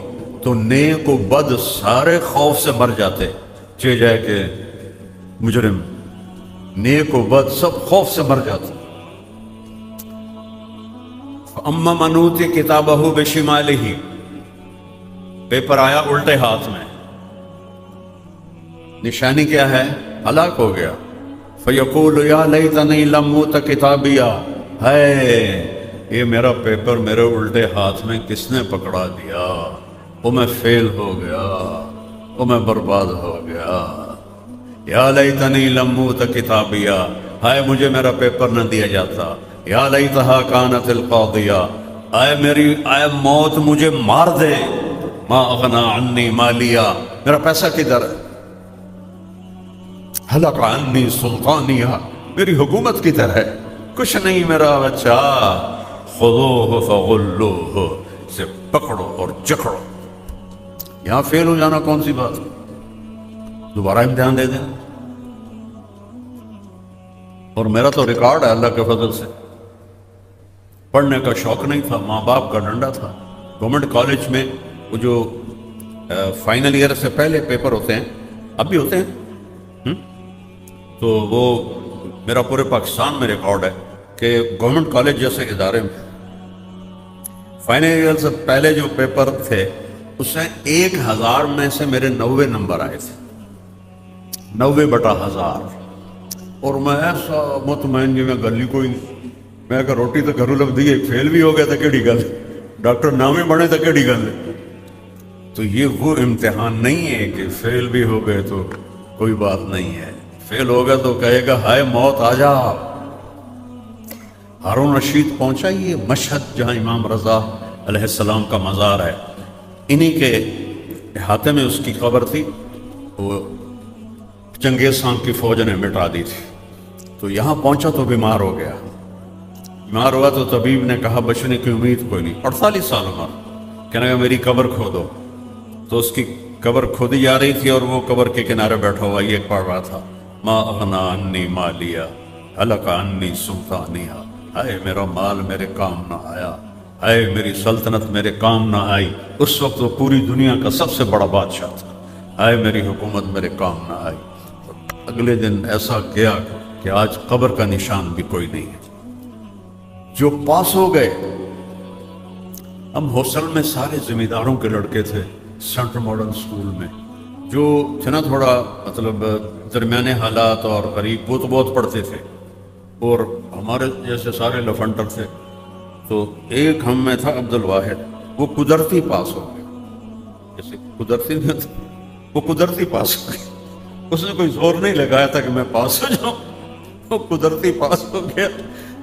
تو نیک و بد سارے خوف سے مر جاتے, چہ جائے کہ مجرم, نیک و بد سب خوف سے مر جاتے. فَأَمَّا مَنْ أُوتِیَ کِتَابَهُ بِشِمَالِهِ, پیپر آیا الٹے ہاتھ میں, نشانی کیا ہے؟ ہلاک ہو گیا. فَيَقُولُ يَا لَيْتَنِي لَمْ أُوتَ کِتَابِیَهْ, ہے یہ میرا پیپر میرے الٹے ہاتھ میں کس نے پکڑا دیا, وہ میں فیل ہو گیا, وہ میں برباد ہو گیا. یا لیتنی لم اوت کتابیہ, ہائے مجھے میرا پیپر نہ دیا جاتا. یا لیتہا کانت القاضیہ, آئے موت مجھے مار دے. ما اغنا عنی مالیہ, میرا پیسہ کدھر ہے؟ حلق عنی سلطانیہ, میری حکومت کدھر ہے؟ کچھ نہیں میرا بچہ. خذوہ فغلوہ, سے پکڑو اور جکڑو. یہاں فیل ہو جانا کون سی بات, دوبارہ امتحان دے دیں. اور میرا تو ریکارڈ ہے اللہ کے فضل سے, پڑھنے کا شوق نہیں تھا, ماں باپ کا ڈنڈا تھا. گورنمنٹ کالج میں وہ جو فائنل ایئر سے پہلے پیپر ہوتے ہیں, اب بھی ہوتے ہیں, تو وہ میرا پورے پاکستان میں ریکارڈ ہے کہ گورنمنٹ کالج جیسے ادارے میں فائنل ایئر سے پہلے جو پیپر تھے اس میں 1000 میں سے میرے 90 نمبر آئے تھے, 90/1000. اور میں ایسا مطمئن کہ میں گلی کوئی نہیں, میں کہ روٹی تو گھروں لگ دی, فیل بھی ہو گیا تھا کیڑی گل, ڈاکٹر نام ہی بنے تھا کیڑی گل. تو یہ وہ امتحان نہیں ہے کہ فیل بھی ہو گئے تو کوئی بات نہیں ہے, فیل ہوگا تو کہے گا ہائے موت آ جا۔ ہارون رشید پہنچا یہ مشہد جہاں امام رضا علیہ السلام کا مزار ہے، انہی کے احاطے میں اس کی قبر تھی، وہ چنگیز خان کی فوج نے مٹا دی تھی۔ تو یہاں پہنچا تو بیمار ہو گیا، بیمار ہوا تو طبیب نے کہا بچنے کی امید کوئی نہیں، 48 سال عمر، کہنے لگا میری قبر کھودو۔ تو اس کی قبر کھودی جا رہی تھی اور وہ قبر کے کنارے بیٹھا ہوا یہ پڑھ رہا تھا، ما اغنا انی مالیا ہلک انی سلطانیہ، ہائے میرا مال میرے کام نہ آیا، ہائے میری سلطنت میرے کام نہ آئی۔ اس وقت وہ پوری دنیا کا سب سے بڑا بادشاہ تھا، ہائے میری حکومت میرے کام نہ آئی۔ اگلے دن ایسا گیا کہ آج قبر کا نشان بھی کوئی نہیں ہے۔ جو پاس ہو گئے، ہم ہاسٹل میں سارے زمینداروں کے لڑکے تھے، سینٹرل ماڈرن اسکول میں، جو تھے نا تھوڑا مطلب درمیانے حالات اور غریب، وہ تو بہت پڑھتے تھے، اور ہمارے جیسے سارے لفنٹر تھے۔ تو ایک ہم میں تھا عبد الواحد، وہ قدرتی پاس ہو گیا، جیسے قدرتی میں تھا، وہ قدرتی پاس ہو گیا، اس نے کوئی زور نہیں لگایا تھا کہ میں پاس ہو جاؤں، وہ قدرتی پاس ہو گیا۔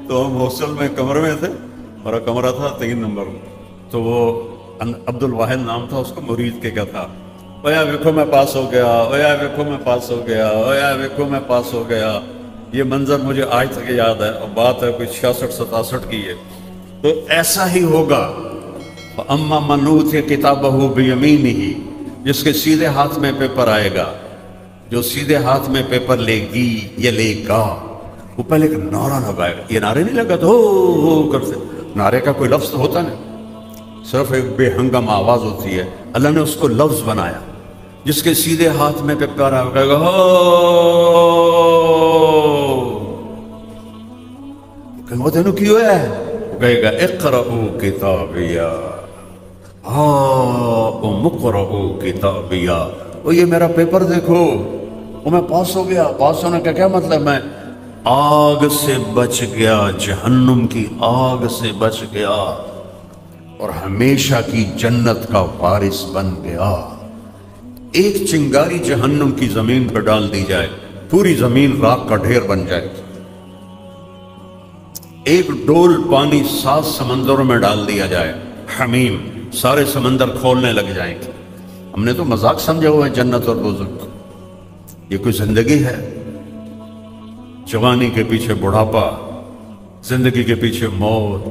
تو ہم ہاسٹل میں کمرے میں تھے، ہمارا کمرہ تھا 3 نمبر، تو وہ عبد الواحد نام تھا اس کو، مرید کے کیا تھا، اویا ویکھو میں پاس ہو گیا، اویا ویکھو میں پاس ہو گیا، اویا ویکھو میں پاس ہو گیا۔ یہ منظر مجھے آج تک یاد ہے، اور بات ہے کوئی 66-67 کی ہے۔ تو ایسا ہی ہوگا، اما من اوتی کتابہ بیمینہ، جس کے سیدھے ہاتھ میں پیپر آئے گا، جو سیدھے ہاتھ میں پیپر لے گی یا لے گا، وہ پہلے ایک نعرہ لگائے گا۔ یہ نعرے نہیں لگا تو ہو کرتے، نعرے کا کوئی لفظ ہوتا نہیں، صرف ایک بے ہنگم آواز ہوتی ہے، اللہ نے اس کو لفظ بنایا۔ جس کے سیدھے ہاتھ میں پیپر آئے گا، کہے گا ہو، وہ تینوں کیوں ہے؟ کہے گا اقرؤ کتابیا ہاؤم اقرؤ کتابیا، وہ یہ میرا پیپر دیکھو، وہ میں پاس ہو گیا۔ پاس ہونے کا کیا مطلب؟ میں آگ سے بچ گیا، جہنم کی آگ سے بچ گیا، اور ہمیشہ کی جنت کا وارث بن گیا۔ ایک چنگاری جہنم کی زمین پر ڈال دی جائے، پوری زمین راکھ کا ڈھیر بن جائے۔ ایک ڈول پانی 7 سمندروں میں ڈال دیا جائے، حمیم، سارے سمندر کھولنے لگ جائیں گے۔ ہم نے تو مذاق سمجھا ہوا ہے جنت اور دوزخ، یہ کوئی زندگی ہے؟ جوانی کے پیچھے بڑھاپا، زندگی کے پیچھے موت،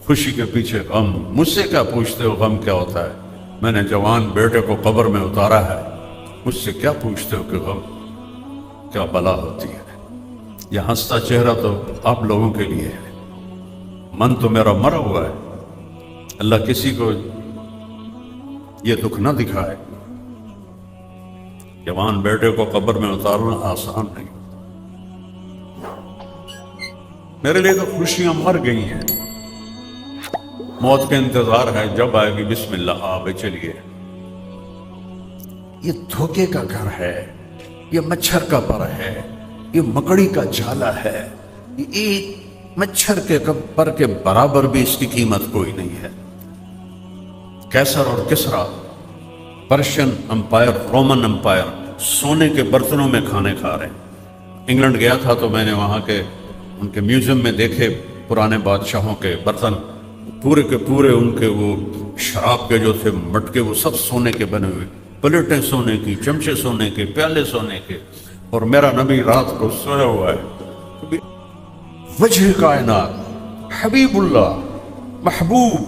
خوشی کے پیچھے غم۔ مجھ سے کیا پوچھتے ہو غم کیا ہوتا ہے؟ میں نے جوان بیٹے کو قبر میں اتارا ہے، مجھ سے کیا پوچھتے ہو کہ غم کیا بلا ہوتی ہے؟ یہ ہنستا چہرہ تو آپ لوگوں کے لیے ہے، من تو میرا مرا ہوا ہے۔ اللہ کسی کو یہ دکھ نہ دکھائے۔ جوان بیٹے کو قبر میں اتارنا آسان نہیں، میرے لیے تو خوشیاں مر گئی ہیں، موت کا انتظار ہے، جب آئے گی بسم اللہ آبے چلیے۔ یہ دھوکے کا گھر ہے، یہ مچھر کا پر ہے، یہ مکڑی کا جالا ہے، یہ ایک مچھر کے پر کے برابر بھی اس کی قیمت کوئی نہیں ہے۔ کیسر اور کسرا، پرشین امپائر، رومن امپائر، سونے کے برتنوں میں کھانے کھا رہے ہیں۔ انگلینڈ گیا تھا تو میں نے وہاں کے ان کے میوزیم میں دیکھے پرانے بادشاہوں کے برتن، پورے کے پورے ان کے وہ شراب کے جو تھے مٹکے، وہ سب سونے کے بنے ہوئے، پلیٹیں سونے کی، چمچے سونے کے، پیالے سونے کے۔ اور میرا نبی رات کو سویا ہوا ہے، وجہ کائنات، حبیب اللہ، محبوب،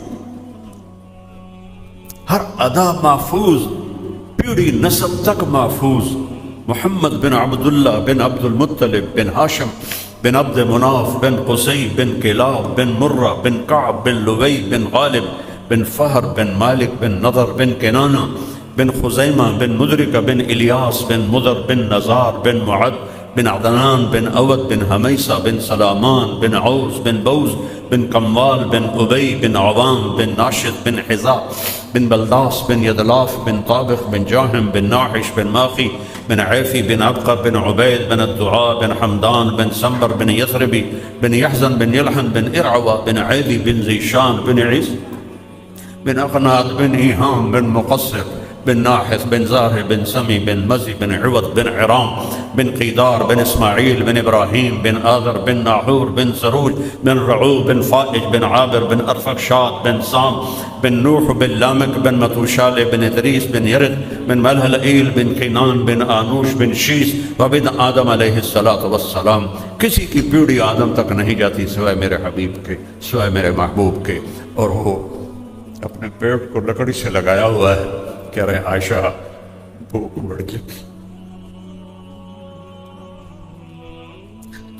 ہر ادا محفوظ، پیڑھی نسب تک محفوظ، محمد بن عبداللہ بن عبد المطلب بن ہاشم بن عبد مناف بن قصی بن کلاب بن مرہ بن کعب بن لوی بن غالب بن فہر بن مالک بن نضر بن کنانہ بن خزیمہ بن مدرکہ بن الیاس بن مدر بن نزار بن معد بن عدنان بن اود بن حمیسہ بن سلامان بن عوز بن بوز بن کموال بن ابی بن عوام بن ناشد بن حذاء بن بلداس بن یدلاف بن طابخ بن جاہم بن ناحش بن ماخی بن عیفی بن عبقر بن عبید بن الدعاء بن حمدان بن سمبر بن یثربی بن یحزن بن یلحن بن ارعوہ بن عیبی بن زیشان بن عیس بن اقناد بن ایہام بن مقصر بن ناحس بن زاهر بن سمی بن مزی بن عوض بن عرام بن قیدار بن اسماعیل بن ابراہیم بن آذر بن ناحور بن سروج بن رعوب بن فائج بن عابر بن ارفخشاد بن سام بن نوح بن لامک بن متوشال بن ادریس بن یرد بن ملہلئیل بن قینان بن آنوش بن شیس وبن آدم علیہ السلام. کسی کی پیڑھی آدم تک نہیں جاتی سوائے میرے حبیب کے، سوائے میرے محبوب کے. اور وہ اپنے پیٹ کو لکڑی سے لگایا ہوا ہے، کہہ رہے عائشہ بھوک بڑھ گئی.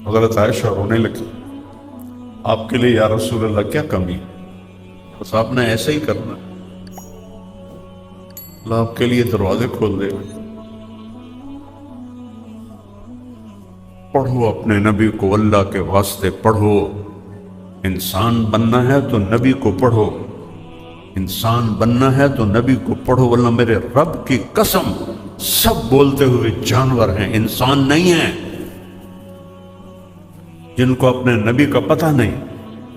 حضرت عائشہ رونے لگی. آپ کے لیے یا رسول اللہ کیا کمی، بس آپ نے ایسے ہی کرنا، اللہ آپ کے لیے دروازے کھول دے. پڑھو اپنے نبی کو، اللہ کے واسطے پڑھو. انسان بننا ہے تو نبی کو پڑھو، انسان بننا ہے تو نبی کو پڑھو، ورنہ میرے رب کی قسم سب بولتے ہوئے جانور ہیں، انسان نہیں ہیں. جن کو اپنے نبی کا پتہ نہیں،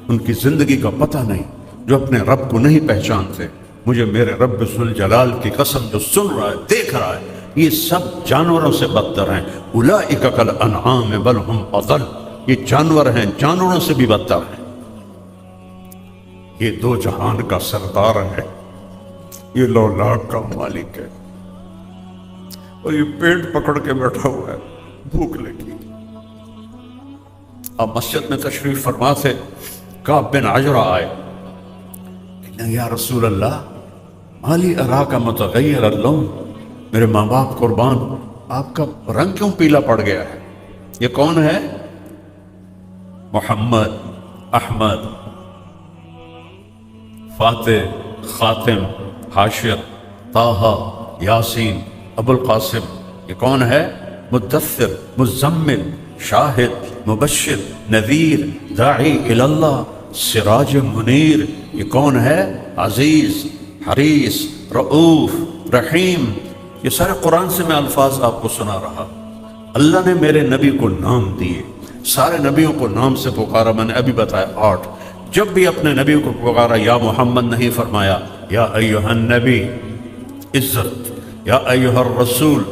ان کی زندگی کا پتہ نہیں، جو اپنے رب کو نہیں پہچانتے، مجھے میرے رب ذوالجلال کی قسم جو سن رہا ہے، دیکھ رہا ہے، یہ سب جانوروں سے بدتر ہیں. اولئک کالانعام بل ہم اضل، یہ جانور ہیں، جانوروں سے بھی بدتر ہیں. یہ دو جہان کا سردار ہے، یہ لولاک کا مالک ہے، اور یہ پیٹ پکڑ کے بیٹھا ہوا ہے، بھوک لگی. اب مسجد میں تشریف فرما تھے، کعب بن عجرہ آئے کہ یا رسول اللہ مالی اراک متغیر اللون، میرے ماں باپ قربان، آپ کا رنگ کیوں پیلا پڑ گیا ہے؟ یہ کون ہے؟ محمد، احمد، فاتح، خاتم، حاشر، طٰہٰ، یاسین، ابو القاسم. یہ کون ہے؟ مدثر، مزمل، شاہد، مبشر، نذیر، داعی اللہ، سراج منیر. یہ کون ہے؟ عزیز، حریص، رؤوف، رحیم. یہ سارے قرآن سے میں الفاظ آپ کو سنا رہا. اللہ نے میرے نبی کو نام دیے، سارے نبیوں کو نام سے پکارا. میں نے ابھی بتایا 8. جب بھی اپنے نبی کو پکارا یا محمد نہیں فرمایا، یا ایھا النبی عزت، یا ایھا الرسول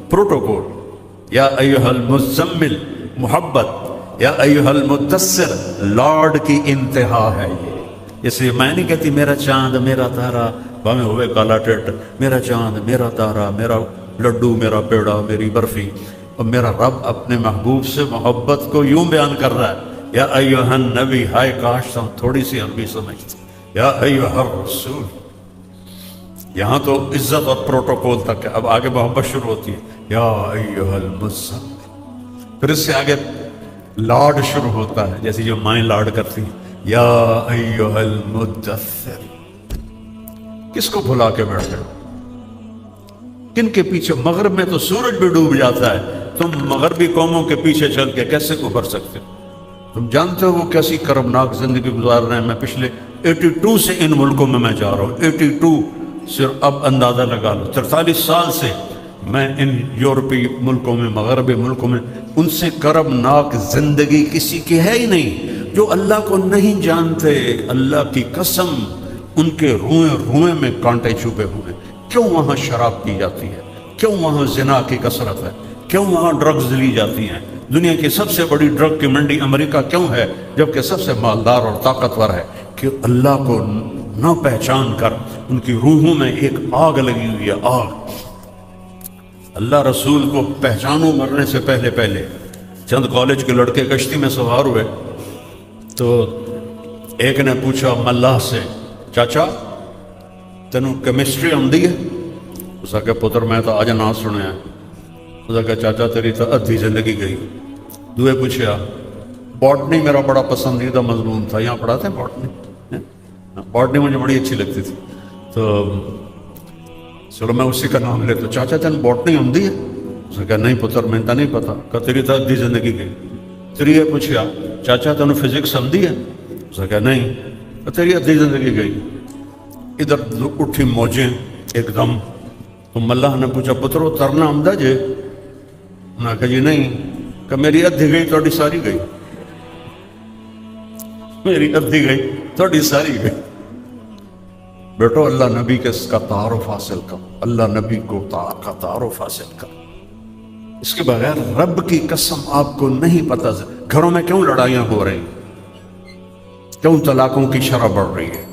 پروٹوکول، یا ایھا المزمل محبت، یا ایھا المدثر لارڈ کی انتہا ہے. یہ اس لیے میں نہیں کہتی میرا چاند میرا تارا باہیں ہوئے کالا ٹٹ، میرا چاند میرا تارا، میرا لڈو میرا پیڑا میری برفی. اور میرا رب اپنے محبوب سے محبت کو یوں بیان کر رہا ہے، یا ایھا النبی. ہائے کاش ہم تھوڑی سی عربی سمجھتے. یا ایھا الرسول، یہاں تو عزت اور پروٹوکول تک ہے، اب آگے محبت شروع ہوتی ہے. یا ایھا المزمل، پھر اس سے آگے لاڈ شروع ہوتا ہے، جیسے جو مائیں لاڈ کرتی ہیں. یا ایھا المدثر. کس کو بھلا کے بیٹھے ہو؟ کن کے پیچھے؟ مغرب میں تو سورج بھی ڈوب جاتا ہے، تم مغربی قوموں کے پیچھے چل کے کیسے ابھر سکتے ہو؟ تم جانتے ہو وہ کیسی کرمناک زندگی گزار رہے ہیں. میں پچھلے 82 سے ان ملکوں میں جا رہا ہوں. 82 صرف اب اندازہ لگا لو. 43 سال سے میں ان یورپی ملکوں میں، مغربی ملکوں میں، ان سے کرمناک زندگی کسی کی ہے ہی نہیں. جو اللہ کو نہیں جانتے، اللہ کی قسم ان کے روئیں میں کانٹے چھپے ہوئے. کیوں وہاں شراب پی جاتی ہے؟ کیوں وہاں زنا کی کثرت ہے؟ کیوں وہاں ڈرگز لی جاتی ہیں؟ دنیا کی سب سے بڑی ڈرگ کی منڈی امریکہ کیوں ہے جبکہ سب سے مالدار اور طاقتور ہے؟ کہ اللہ کو نہ پہچان کر ان کی روحوں میں ایک آگ لگی ہوئی ہے، آگ. اللہ رسول کو پہچانو مرنے سے پہلے پہلے. چند کالج کے لڑکے کشتی میں سوار ہوئے تو ایک نے پوچھا ملاح سے، چاچا تینوں کیمسٹری آندی ہے؟ اس نے کہا پتر میں تو آج نہ سنیا. اس نے کہا چاچا تیری تو ادھی زندگی گئی. دوئے پوچھا باٹنی میرا بڑا پسندیدہ مضمون تھا، یہاں پڑھاتے ہیں باٹنی؟ باٹنی مجھے بڑی اچھی لگتی تھی، تو چلو میں اسی کا نام لیتا. چاچا تین باٹنی آندی ہے؟ اس نے کہا نہیں پتر میں تو نہیں پتا. کہا تیری تو ادھی زندگی گئی. تیری پوچھا چاچا تینوں فزکس آندی ہے؟ اس نے کہا نہیں. تیری ادھی زندگی گئی. ادھر اٹھی موجیں ایک دم. تو ملاح نے پوچھا پترو ترنا آمدہ جے؟ انہوں نے کہا جی نہیں. کہ میری ادھی گئی تھوڑی ساری گئی. میری ادھی گئی تھوڑی ساری گئی. بیٹو اللہ نبی کے اس کا تعارف حاصل کر، اللہ نبی کو کا تعارف حاصل کر۔ اس کے بغیر رب کی قسم آپ کو نہیں پتہ گھروں میں کیوں لڑائیاں ہو رہی ہیں، کیوں طلاقوں کی شرح بڑھ رہی ہے،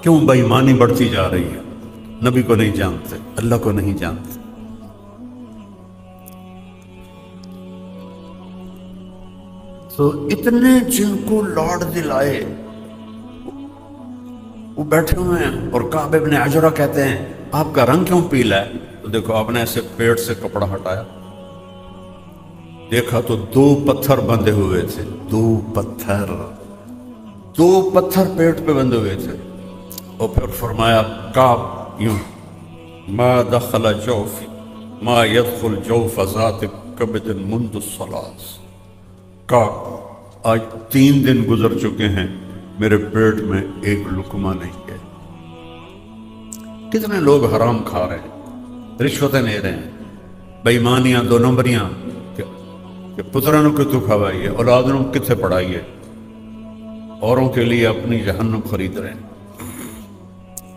کیوں بے ایمانی بڑھتی جا رہی ہے۔ نبی کو نہیں جانتے، اللہ کو نہیں جانتے۔ تو اتنے جن کو لاڈ دلائے وہ بیٹھے ہوئے ہیں، اور کعب ابن عجرہ کہتے ہیں آپ کا رنگ کیوں پیلا ہے؟ تو دیکھو آپ نے ایسے پیٹ سے کپڑا ہٹایا، دیکھا تو 2 پتھر بندھے ہوئے تھے، 2 پتھر پیٹ پہ بندھے ہوئے تھے۔ اور پھر فرمایا کعب یوں ما دخل جوفی ما يدخل جوف ذات کبد منذ الصلاة۔ کعب آج 3 دن گزر چکے ہیں میرے پیٹ میں ایک لقمہ نہیں ہے۔ کتنے لوگ حرام کھا رہے ہیں، رشوتیں لے رہے ہیں، بے ایمانیاں 2 نمبریاں کہ پترانوں کو تو کھوائیے، اولادوں کو کتنے پڑھائیے، اوروں کے لیے اپنی جہنم خرید رہے ہیں۔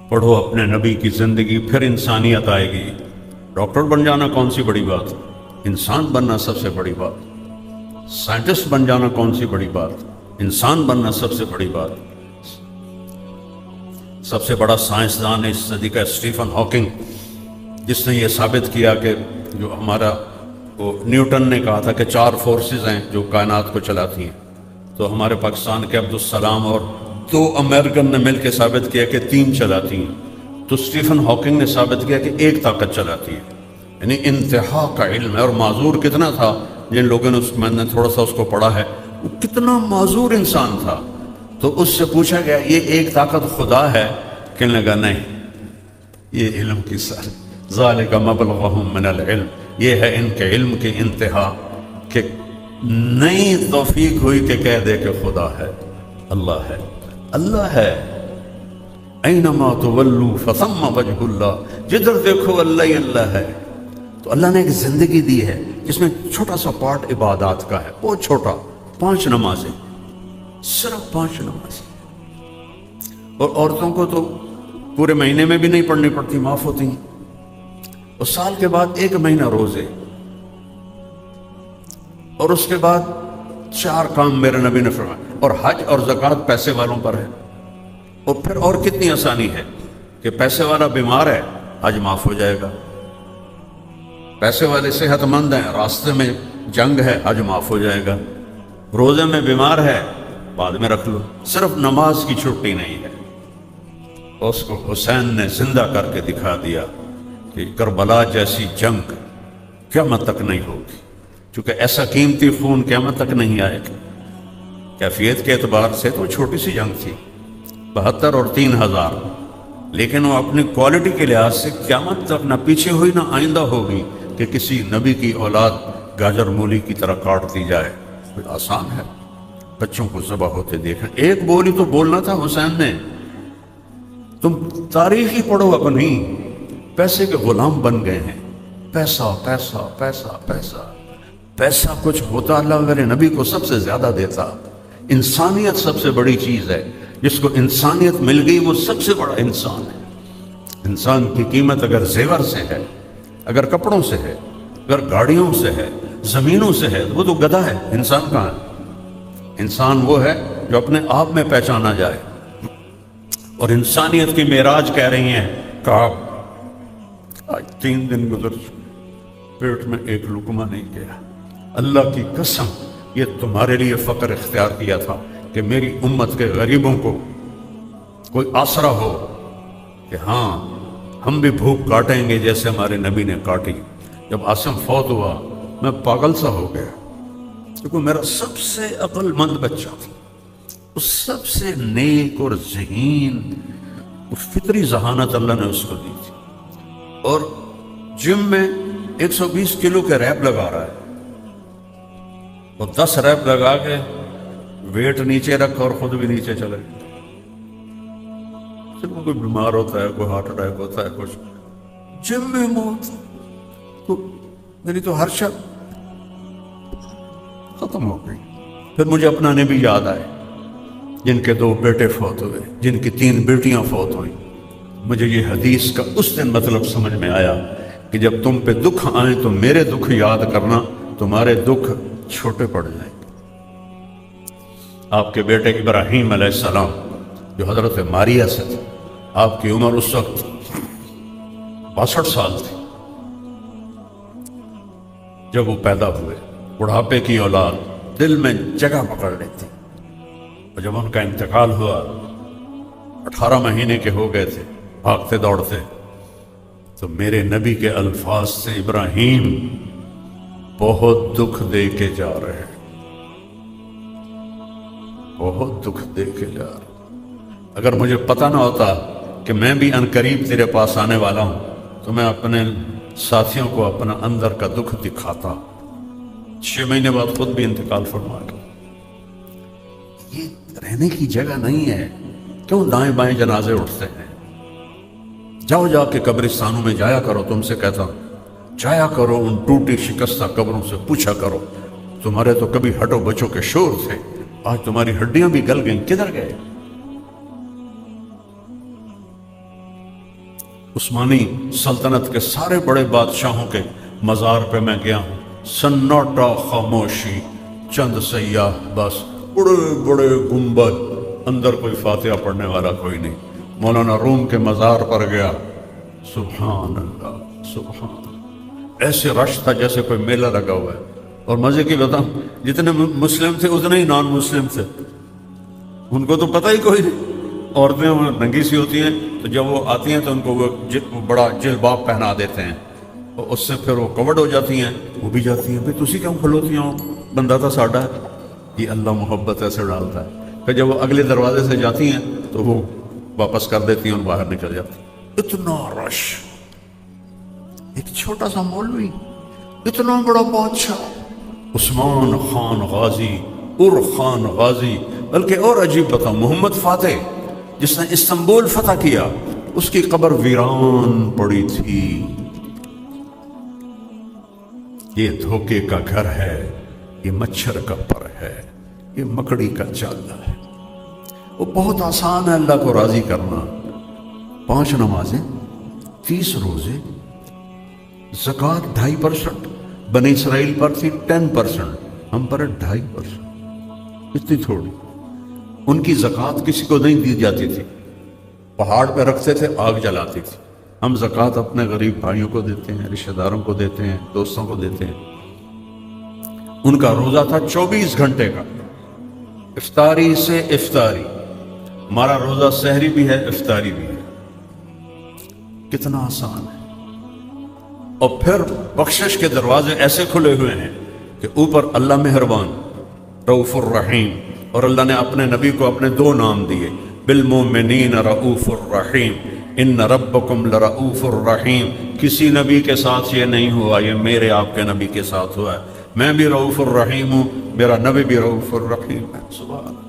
پڑھو اپنے نبی کی زندگی، پھر انسانیت آئے گی۔ ڈاکٹر بن جانا کون سی بڑی بات، انسان بننا سب سے بڑی بات۔ سائنٹسٹ بن جانا کون سی بڑی بات، انسان بننا سب سے بڑی بات۔ سب سے بڑا سائنسدان اس صدی کا اسٹیفن ہاکنگ، جس نے یہ ثابت کیا کہ جو ہمارا وہ نیوٹن نے کہا تھا کہ 4 فورسز ہیں جو کائنات کو چلاتی ہیں، تو ہمارے پاکستان کے عبدالسلام اور 2 امریکن نے مل کے ثابت کیا کہ 3 چلاتی ہیں، تو اسٹیفن ہاکنگ نے ثابت کیا کہ 1 طاقت چلاتی ہے۔ یعنی انتہا کا علم ہے، اور معذور کتنا تھا جن لوگوں نے میں نے تھوڑا سا اس کو پڑھا ہے، وہ کتنا معذور انسان تھا۔ تو اس سے پوچھا گیا یہ 1 طاقت خدا ہے؟ کہنے لگا نہیں، یہ علم کی سر ذالک مبلغہم من العلم، یہ ہے ان کے علم کی انتہا، کہ نئی توفیق ہوئی کہ کہہ دے کہ خدا ہے، اللہ ہے، اللہ ہے۔ اینما تولوا فثم وجہ اللہ، جدھر دیکھو اللہ ہی اللہ ہے۔ تو اللہ نے ایک زندگی دی ہے جس میں چھوٹا سا پارٹ عبادات کا ہے، بہت چھوٹا، 5 نمازیں، صرف 5 نمازیں، اور عورتوں کو تو پورے مہینے میں بھی نہیں پڑھنی پڑتی، معاف ہوتی ہیں، اور سال کے بعد 1 مہینہ روزے، اور اس کے بعد 4 کام میرے نبی نے فرمایا، اور حج اور زکوٰۃ پیسے والوں پر ہے۔ اور پھر اور کتنی آسانی ہے کہ پیسے والا بیمار ہے، حج معاف ہو جائے گا، پیسے والے صحت مند ہیں، راستے میں جنگ ہے، حج معاف ہو جائے گا، روزے میں بیمار ہے بعد میں رکھ لو، صرف نماز کی چھٹی نہیں ہے۔ اس کو حسین نے زندہ کر کے دکھا دیا کہ کربلا جیسی جنگ قیامت تک نہیں ہوگی، چونکہ ایسا قیمتی خون قیامت تک نہیں آئے گا۔ کیفیت کے اعتبار سے تو چھوٹی سی جنگ تھی، 72 اور 3000، لیکن وہ اپنی کوالٹی کے لحاظ سے قیامت تک نہ پیچھے ہوئی نہ آئندہ ہوگی کہ کسی نبی کی اولاد گاجر مولی کی طرح کاٹ دی جائے۔ کوئی آسان ہے؟ بچوں کو ذبح ہوتے دیکھیں، 1 بولی تو بولنا تھا حسین نے۔ تم تاریخ ہی پڑھو اپنی، پیسے کے غلام بن گئے ہیں، پیسہ پیسہ پیسہ پیسہ پیسہ کچھ ہوتا اللہ میرے نبی کو سب سے زیادہ دیتا۔ انسانیت سب سے بڑی چیز ہے، جس کو انسانیت مل گئی وہ سب سے بڑا انسان ہے۔ انسان کی قیمت اگر زیور سے ہے، اگر کپڑوں سے ہے، اگر گاڑیوں سے ہے، زمینوں سے ہے، وہ تو گدھا ہے۔ انسان کہاں ہے؟ انسان وہ ہے جو اپنے آپ میں پہچانا جائے، اور انسانیت کی معراج کہہ رہی ہیں کعب آج 3 دن گزر پیٹ میں ایک لقمہ نہیں گیا، اللہ کی قسم یہ تمہارے لیے فقر اختیار کیا تھا کہ میری امت کے غریبوں کو کوئی آسرا ہو، کہ ہاں ہم بھی بھوک کاٹیں گے جیسے ہمارے نبی نے کاٹی۔ جب عاصم فوت ہوا میں پاگل سا ہو گیا، کیونکہ میرا سب سے عقل مند بچہ تھا، اس سب سے نیک اور ذہین، اس فطری ذہانت اللہ نے اس کو دی تھی، اور جم میں 120 کلو کے ریپ لگا رہا ہے، اور 10 ریپ لگا کے ویٹ نیچے رکھا اور خود بھی نیچے چلے۔ صرف کوئی بیمار ہوتا ہے، کوئی ہارٹ اٹیک ہوتا ہے، کچھ جم میں موت، تو میری تو ہر شب ختم ہو گئی۔ پھر مجھے اپنا نبی یاد آئے جن کے 2 بیٹے فوت ہوئے، جن کی 3 بیٹیاں فوت ہوئیں، مجھے یہ حدیث کا اس دن مطلب سمجھ میں آیا کہ جب تم پہ دکھ آئیں تو میرے دکھ یاد کرنا، تمہارے دکھ چھوٹے پڑ جائیں گے۔ آپ کے بیٹے ابراہیم علیہ السلام جو حضرت ماریہ سے تھے، آپ کی عمر اس وقت 62 سال تھی جب وہ پیدا ہوئے۔ بڑھاپے کی اولاد دل میں جگہ پکڑ لیتی، اور جب ان کا انتقال ہوا 18 مہینے کے ہو گئے تھے، بھاگتے دوڑتے، تو میرے نبی کے الفاظ سے ابراہیم بہت دکھ دے کے جا رہے ہیں، بہت دکھ دے کے جا رہے ہیں۔ اگر مجھے پتہ نہ ہوتا کہ میں بھی عنقریب تیرے پاس آنے والا ہوں تو میں اپنے ساتھیوں کو اپنا اندر کا دکھ دکھاتا۔ 6 مہینے بعد خود بھی انتقال فرما گیا۔ یہ رہنے کی جگہ نہیں ہے، کیوں دائیں بائیں جنازے اٹھتے ہیں؟ جاؤ جا کے قبرستانوں میں جایا کرو، تم سے کہتا ہوں جایا کرو، ان ٹوٹی شکستہ قبروں سے پوچھا کرو، تمہارے تو کبھی ہٹو بچوں کے شور تھے، آج تمہاری ہڈیاں بھی گل گئیں، کدھر گئے؟ عثمانی سلطنت کے سارے بڑے بادشاہوں کے مزار پہ میں گیا ہوں، سناٹا، خاموشی، چند سیاح بس، بڑے بڑے گنبد، اندر کوئی فاتحہ پڑھنے والا کوئی نہیں۔ مولانا روم کے مزار پر گیا، سبحان اللہ سبحان اللہ، ایسے رش تھا جیسے کوئی میلہ لگا ہوا ہے۔ اور مزے کی بتاؤں، جتنے مسلم تھے اتنے ہی نان مسلم تھے، ان کو تو پتہ ہی کوئی نہیں۔ عورتیں وہ ننگی سی ہوتی ہیں، تو جب وہ آتی ہیں تو ان کو وہ بڑا جلباب پہنا دیتے ہیں، اور اس سے پھر وہ کورڈ ہو جاتی ہیں، وہ بھی جاتی ہیں۔ بھئی تسی کیوں کھلوتی ہوں، بندہ تھا ساڈا ہے۔ یہ اللہ محبت ایسے ڈالتا ہے۔ پھر جب وہ اگلے دروازے سے جاتی ہیں تو وہ واپس کر دیتی ہیں اور باہر نکل جاتی ہیں۔ اتنا رش، ایک چھوٹا سا مولوی، اتنا بڑا بادشاہ، عثمان خان غازی، خان غازی، بلکہ اور عجیب بتاؤں، محمد فاتح جس نے استنبول فتح کیا، اس کی قبر ویران پڑی تھی۔ یہ دھوکے کا گھر ہے، یہ مچھر کا پر ہے، یہ مکڑی کا جالا ہے۔ وہ بہت آسان ہے اللہ کو راضی کرنا۔ 5 نمازیں، 30 روزے، زکوٰۃ 2.5%، بنی اسرائیل پر تھی 10%، ہم پر 2.5%، اتنی تھوڑی۔ ان کی زکوٰۃ کسی کو نہیں دی جاتی تھی، پہاڑ پہ رکھتے تھے، آگ جلاتی تھی۔ ہم زکوٰۃ اپنے غریب بھائیوں کو دیتے ہیں، رشتہ داروں کو دیتے ہیں، دوستوں کو دیتے ہیں۔ ان کا روزہ تھا 24 گھنٹے کا، افطاری سے افطاری۔ ہمارا روزہ سحری بھی ہے، افطاری بھی ہے، کتنا آسان ہے۔ اور پھر بخشش کے دروازے ایسے کھلے ہوئے ہیں کہ اوپر اللہ مہربان، رؤوف الرحیم، اور اللہ نے اپنے نبی کو اپنے 2 نام دیے، بالمؤمنین رؤوف الرحیم، ان ربکم لرؤوف الرحیم۔ کسی نبی کے ساتھ یہ نہیں ہوا، یہ میرے آپ کے نبی کے ساتھ ہوا ہے۔ میں بھی رؤوف الرحیم ہوں، میرا نبی بھی رؤوف الرحیم ہے۔ سبحان اللہ۔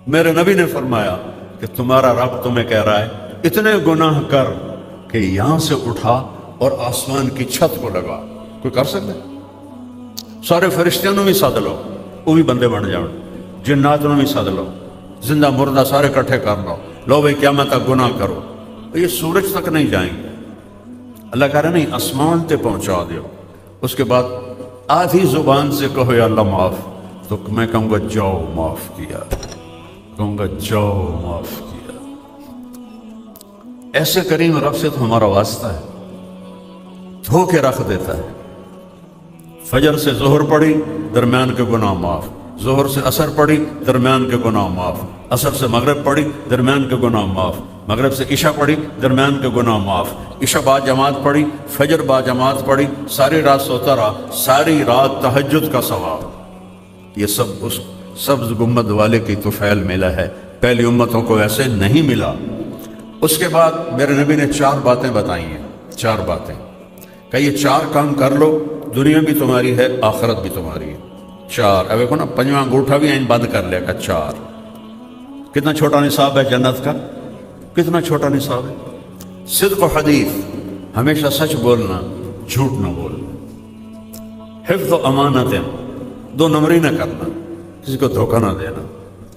میرے نبی نے فرمایا کہ تمہارا رب تمہیں کہہ رہا ہے اتنے گناہ کر کہ یہاں سے اٹھا اور آسمان کی چھت کو لگا۔ کوئی کر سکتا ہے؟ سارے فرشتوں بھی سد لو، وہ بھی بندے بن جاؤ، جنات بھی سد لو، زندہ مردہ سارے کٹھے کر لو، لو بھائی قیامت تک گناہ کرو، یہ سورج تک نہیں جائیں گے۔ اللہ کہہ رہا نہیں، آسمان تے پہنچا دیو۔ اس کے بعد آدھی زبان سے کہو یا اللہ معاف، تو میں کہوں گا جاؤ معاف کیا، کہوں گا جاؤ معاف کیا۔ ایسے کریم رب سے تو ہمارا واسطہ ہے، دھو کے رکھ دیتا ہے۔ فجر سے ظہر پڑھی، درمیان کے گناہ معاف، ظہر سے عصر پڑھی، درمیان کے گناہ معاف، عصر سے مغرب پڑھی، درمیان کے گناہ معاف، مغرب سے عشاء پڑھی، درمیان کے گناہ معاف، عشاء با جماعت پڑھی، فجر با جماعت پڑھی، ساری رات سوتا رہا، ساری رات تہجد کا ثواب۔ یہ سب اس سبز گنبد والے کی طفیل ملا ہے، پہلی امتوں کو ایسے نہیں ملا۔ اس کے بعد میرے نبی نے 4 باتیں بتائی ہیں، 4 باتیں کہ یہ 4 کام کر لو، دنیا بھی تمہاری ہے، آخرت بھی تمہاری ہے۔ 4، اب دیکھو نا 5واں انگوٹھا بھی این بند کر لیا گا۔ 4 کتنا چھوٹا نصاب ہے جنت کا، کتنا چھوٹا نصاب ہے۔ صدق و حدیث، ہمیشہ سچ بولنا، جھوٹ نہ بولنا۔ حفظ و امانتیں، 2 نمبری نہ کرنا، کسی کو دھوکہ نہ دینا۔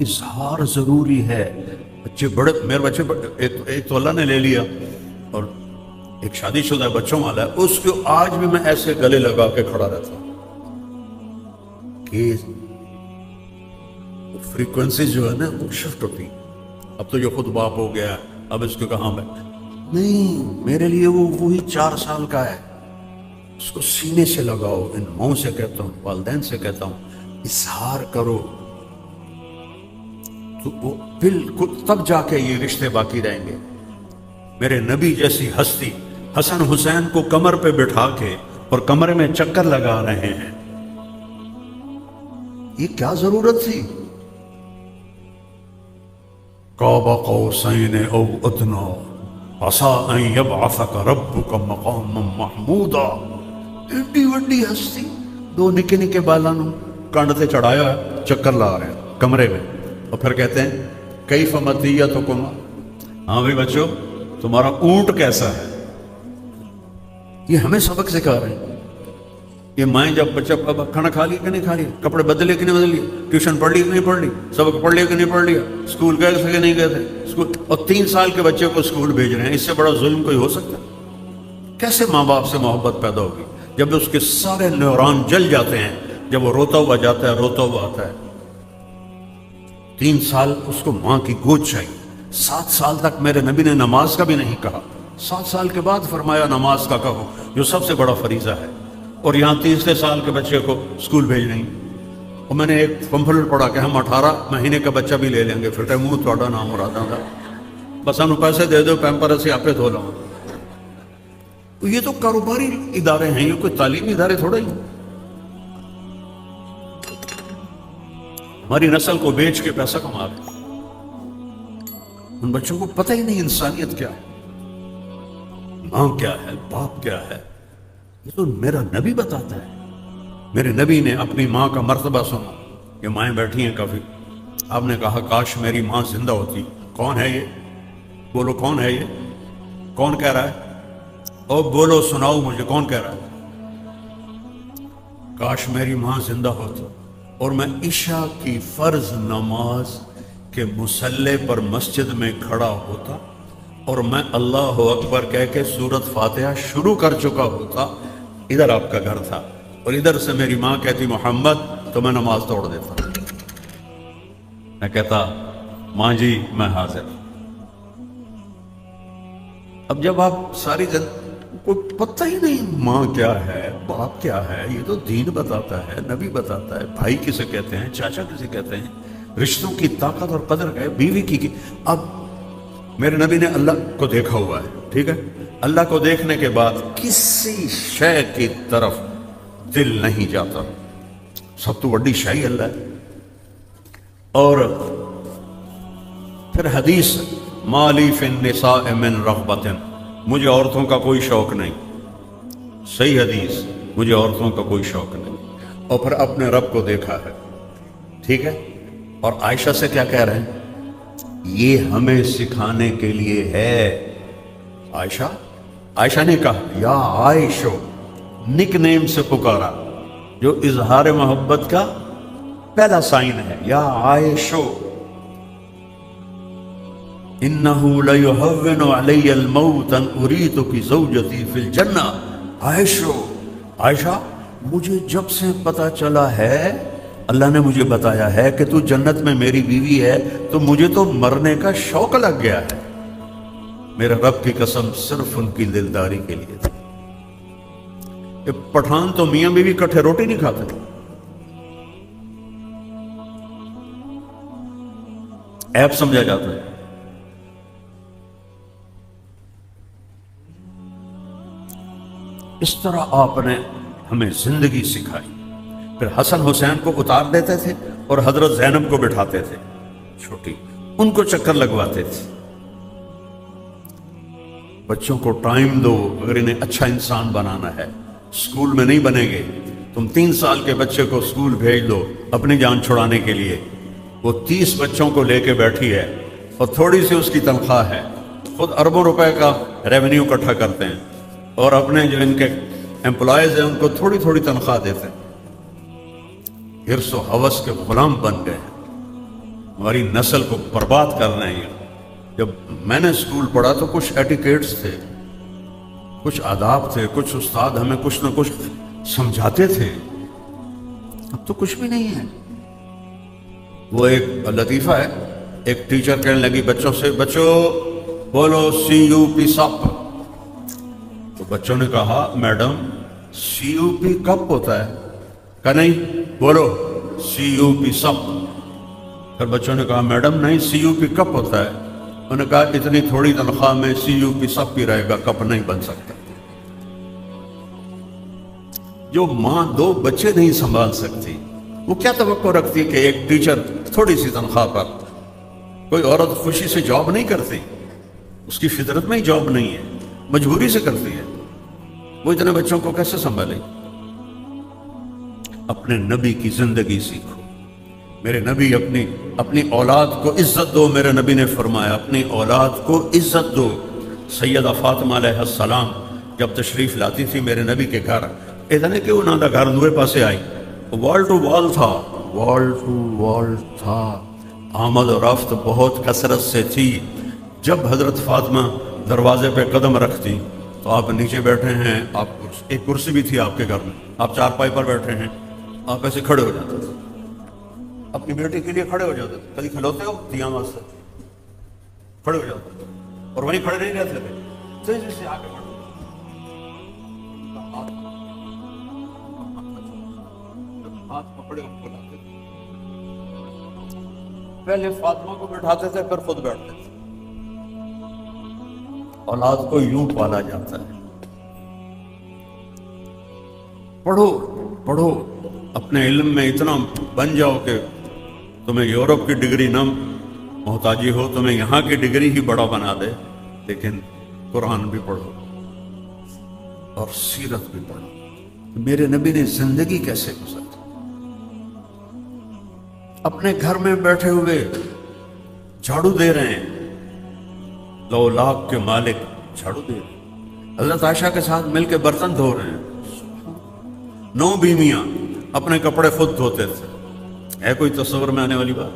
اظہار ضروری ہے. بچے بڑے، میرے بچے ایک تو اللہ نے لے لیا اور ایک شادی شدہ بچوں والا ہے، اس کو آج بھی میں ایسے گلے لگا کے کھڑا رہتا ہوں کہ فریکوینسیز جو ہے نا وہ شفٹ ہوتی. اب تو یہ خود باپ ہو گیا، اب اس کو کہاں میں نہیں، میرے لیے وہ وہی 4 سال کا ہے. اس کو سینے سے لگاؤ، ان ماؤں سے کہتا ہوں، والدین سے کہتا ہوں، اظہار کرو تو وہ بالکل تب جا کے یہ رشتے باقی رہیں گے. میرے نبی جیسی ہستی حسن حسین کو کمر پہ بٹھا کے اور کمرے میں چکر لگا رہے ہیں، یہ کیا ضرورت تھی؟ قاب قوسین او ادنا عسیٰ ان یبعثک ربک مقاما محمودا. ایڈی وڈی ہستی، 2 نکے نکے بالانوں کنڈ تے چڑھایا ہے، چکر لا رہے ہیں کمرے میں، اور پھر کہتے ہیں کیف مطیتکم، ہاں بھائی بچوں تمہارا اونٹ کیسا ہے. یہ ہمیں سبق سکھا رہے ہیں. یہ مائیں جب بچہ کھانا کھا لیا کہ نہیں کھا لیا، کپڑے بدلے کہ نہیں بدلے، ٹیوشن پڑھ لی کہ نہیں پڑھ لی، سبق پڑھ لیا کہ نہیں پڑھ لیا، اسکول گئے تھے کہ نہیں گئے تھے اسکول، اور 3 سال کے بچے کو اسکول بھیج رہے ہیں. اس سے بڑا ظلم کوئی ہو سکتا ہے؟ کیسے ماں باپ سے محبت پیدا ہوگی جب اس کے سارے نیورون جل جاتے ہیں، جب وہ روتا ہوا جاتا ہے، روتا ہوا آتا ہے. 3 سال اس کو ماں کی گود چاہیے. 7 سال تک میرے نبی نے نماز کا بھی نہیں کہا، 7 سال کے بعد فرمایا نماز کا کہو جو سب سے بڑا فریضہ ہے. اور یہاں 30 سال کے بچے کو اسکول بھیج نہیں. اور میں نے ایک پمفلٹ پڑھا کہ ہم 18 مہینے کا بچہ بھی لے لیں گے، پھر منہ تھوڑا نام ہو رہا تھا، بس ہم پیسے دے دو، پیمپر سے آپ پہ دھو لو. یہ تو کاروباری ادارے ہیں، یہ کوئی تعلیمی ادارے تھوڑا ہی. ہماری نسل کو بیچ کے پیسہ کما رہے ہیں. ان بچوں کو پتہ ہی نہیں انسانیت کیا ہے، ماں کیا ہے، باپ کیا ہے. یہ تو میرا نبی بتاتا ہے. میرے نبی نے اپنی ماں کا مرتبہ سنا. یہ مائیں بیٹھی ہیں کافی. آپ نے کہا کاش میری ماں زندہ ہوتی. کون ہے یہ؟ بولو کون ہے یہ؟ کون کہہ رہا ہے؟ او بولو سناؤ مجھے، کون کہہ رہا ہے؟ کاش میری ماں زندہ ہوتی اور میں عشاء کی فرض نماز کے مصلے پر مسجد میں کھڑا ہوتا اور میں اللہ اکبر کہہ کے سورۃ فاتحہ شروع کر چکا ہوتا. ادھر آپ کا گھر تھا اور ادھر سے میری ماں کہتی محمد، تو میں نماز توڑ دیتا. میں کہتا ماں جی میں حاضر. اب جب آپ ساری کوئی پتہ ہی نہیں ماں کیا ہے، باپ کیا ہے، یہ تو دین بتاتا ہے، نبی بتاتا ہے. بھائی کسے کہتے ہیں، چاچا کسے کہتے ہیں، رشتوں کی طاقت اور قدر ہے، بیوی کی. اب میرے نبی نے اللہ کو دیکھا ہوا ہے، ٹھیک ہے، اللہ کو دیکھنے کے بعد کسی شے کی طرف دل نہیں جاتا. سب تو بڑی شے اللہ ہے. اور پھر حدیث مالی فی النساء من رغبت، مجھے عورتوں کا کوئی شوق نہیں. صحیح حدیث، مجھے عورتوں کا کوئی شوق نہیں. اور پھر اپنے رب کو دیکھا ہے، ٹھیک ہے. اور عائشہ سے کیا کہہ رہے ہیں؟ یہ ہمیں سکھانے کے لیے ہے. عائشہ نے کہا یا عائشو، نک نیم سے پکارا جو اظہار محبت کا پہلا سائن ہے. یا عائشو انہو لیہون علی الموت ان اریدک زوجتی فی الجنہ. عائشہ مجھے جب سے پتا چلا ہے، اللہ نے مجھے بتایا ہے کہ تو جنت میں میری بیوی ہے، تو مجھے تو مرنے کا شوق لگ گیا ہے. میرے رب کی قسم صرف ان کی دلداری کے لیے تھی. یہ پٹھان تو میاں بیوی کٹھے روٹی نہیں کھاتے تھے. عیب سمجھا جاتا ہے. اس طرح آپ نے ہمیں زندگی سکھائی. پھر حسن حسین کو اتار دیتے تھے اور حضرت زینب کو بٹھاتے تھے چھوٹی، ان کو چکر لگواتے تھے. بچوں کو ٹائم دو اگر انہیں اچھا انسان بنانا ہے. اسکول میں نہیں بنے گے. تم 3 سال کے بچے کو اسکول بھیج دو اپنی جان چھڑانے کے لیے، وہ 30 بچوں کو لے کے بیٹھی ہے اور تھوڑی سی اس کی تنخواہ ہے، خود اربوں روپے کا ریونیو اکٹھا کرتے ہیں اور اپنے جو ان کے امپلائیز ہیں ان کو تھوڑی تھوڑی تنخواہ دیتے ہیں. حرص و ہوس کے غلام بن گئے. ہماری نسل کو برباد کر رہے ہیں. جب میں نے اسکول پڑھا تو کچھ ایٹیکیٹس تھے، کچھ آداب تھے، کچھ استاد ہمیں کچھ نہ کچھ سمجھاتے تھے. اب تو کچھ بھی نہیں ہے. وہ ایک لطیفہ ہے، ایک ٹیچر کہنے لگی بچوں سے، بچوں بولو سی یو پی سپ. تو بچوں نے کہا میڈم سی یو پی کپ ہوتا ہے. کہا نہیں، بولو سی یو پی سپ. پھر بچوں نے کہا میڈم نہیں، سی یو پی کپ ہوتا ہے. انہوں نے کہا اتنی تھوڑی تنخواہ میں سی یو پی سپ بھی رہے گا، کپ نہیں بن سکتا. جو ماں دو بچے نہیں سنبھال سکتی وہ کیا توقع رکھتی ہے کہ ایک ٹیچر تھوڑی سی تنخواہ پر، کوئی عورت خوشی سے جاب نہیں کرتی، اس کی فطرت میں ہی جاب نہیں ہے، مجبوری سے کرتی ہے. وہ اتنے بچوں کو کیسے سنبھالے؟ اپنے نبی کی زندگی سیکھو. میرے نبی اپنی اولاد کو عزت دو. میرے نبی نے فرمایا اپنی اولاد کو عزت دو. سیدہ فاطمہ علیہ السلام جب تشریف لاتی تھی میرے نبی کے گھر، اتنے کہ انہوں دا گھر دوے پاسے آئی، وال ٹو وال تھا، وال ٹو وال تھا، آمد و رفت بہت کثرت سے تھی. جب حضرت فاطمہ دروازے پہ قدم رکھتی تو آپ نیچے بیٹھے ہیں، آپ ایک کرسی بھی تھی آپ کے گھر میں، آپ چارپائی پر بیٹھے ہیں، آپ ایسے کھڑے ہو جاتے تھے، اپنی بیٹی کے لیے کھڑے ہو جاتے تھے. کبھی کھلوتے ہو دیاں واسطے کھڑے ہو جاتے تھے، اور وہیں کھڑے نہیں رہتے تھے، تیزی سے آگے بڑھتے. ہاتھ پکڑے ان کو لاتے تھے. پہلے فاطمہ کو بٹھاتے تھے پھر خود بیٹھتے تھے. اولاد کو یوں پالا جاتا ہے. پڑھو پڑھو، اپنے علم میں اتنا بن جاؤ کہ تمہیں یورپ کی ڈگری نہ محتاجی ہو، تمہیں یہاں کی ڈگری ہی بڑا بنا دے. لیکن قرآن بھی پڑھو اور سیرت بھی پڑھو. میرے نبی نے زندگی کیسے گزاری؟ اپنے گھر میں بیٹھے ہوئے جھاڑو دے رہے ہیں، 2 لاکھ کے مالک جھاڑو دے رہے ہیں. حضرت عائشہ کے ساتھ مل کے برتن دھو رہے ہیں. 9 بیویاں اپنے کپڑے خود دھوتے تھے. ہے کوئی تصور میں آنے والی بات؟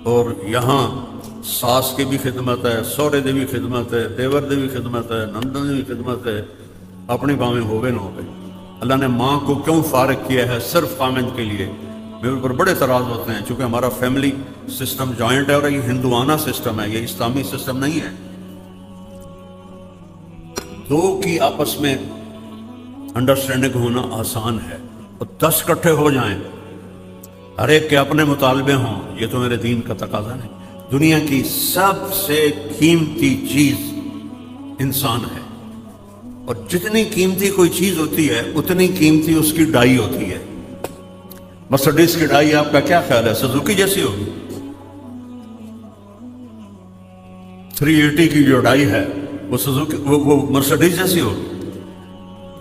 اور یہاں ساس کی بھی خدمت ہے، سورے دی بھی خدمت ہے، دیور دی بھی خدمت ہے، نندن دی بھی خدمت ہے. اپنی باویں ہوگے نہ ہوگے. اللہ نے ماں کو کیوں فارغ کیا ہے؟ صرف خامند کے لیے. میرے اوپر بڑے اعتراض ہوتے ہیں چونکہ ہمارا فیملی سسٹم جوائنٹ ہے اور یہ ہندوانہ سسٹم ہے، یہ اسلامی سسٹم نہیں ہے. 2 کی آپس میں انڈرسٹینڈنگ ہونا آسان ہے، اور 10 اکٹھے ہو جائیں، ہر ایک کے اپنے مطالبے ہوں، یہ تو میرے دین کا تقاضا نہیں. دنیا کی سب سے قیمتی چیز انسان ہے، اور جتنی قیمتی کوئی چیز ہوتی ہے اتنی قیمتی اس کی ڈائی ہوتی ہے. مرسڈیز کی ڈائی آپ کا کیا خیال ہے؟ سزوکی جیسی ہوگی؟ 380 کی جو ڈائی ہے وہ سزوکی وہ مرسڈیز جیسی ہوگی؟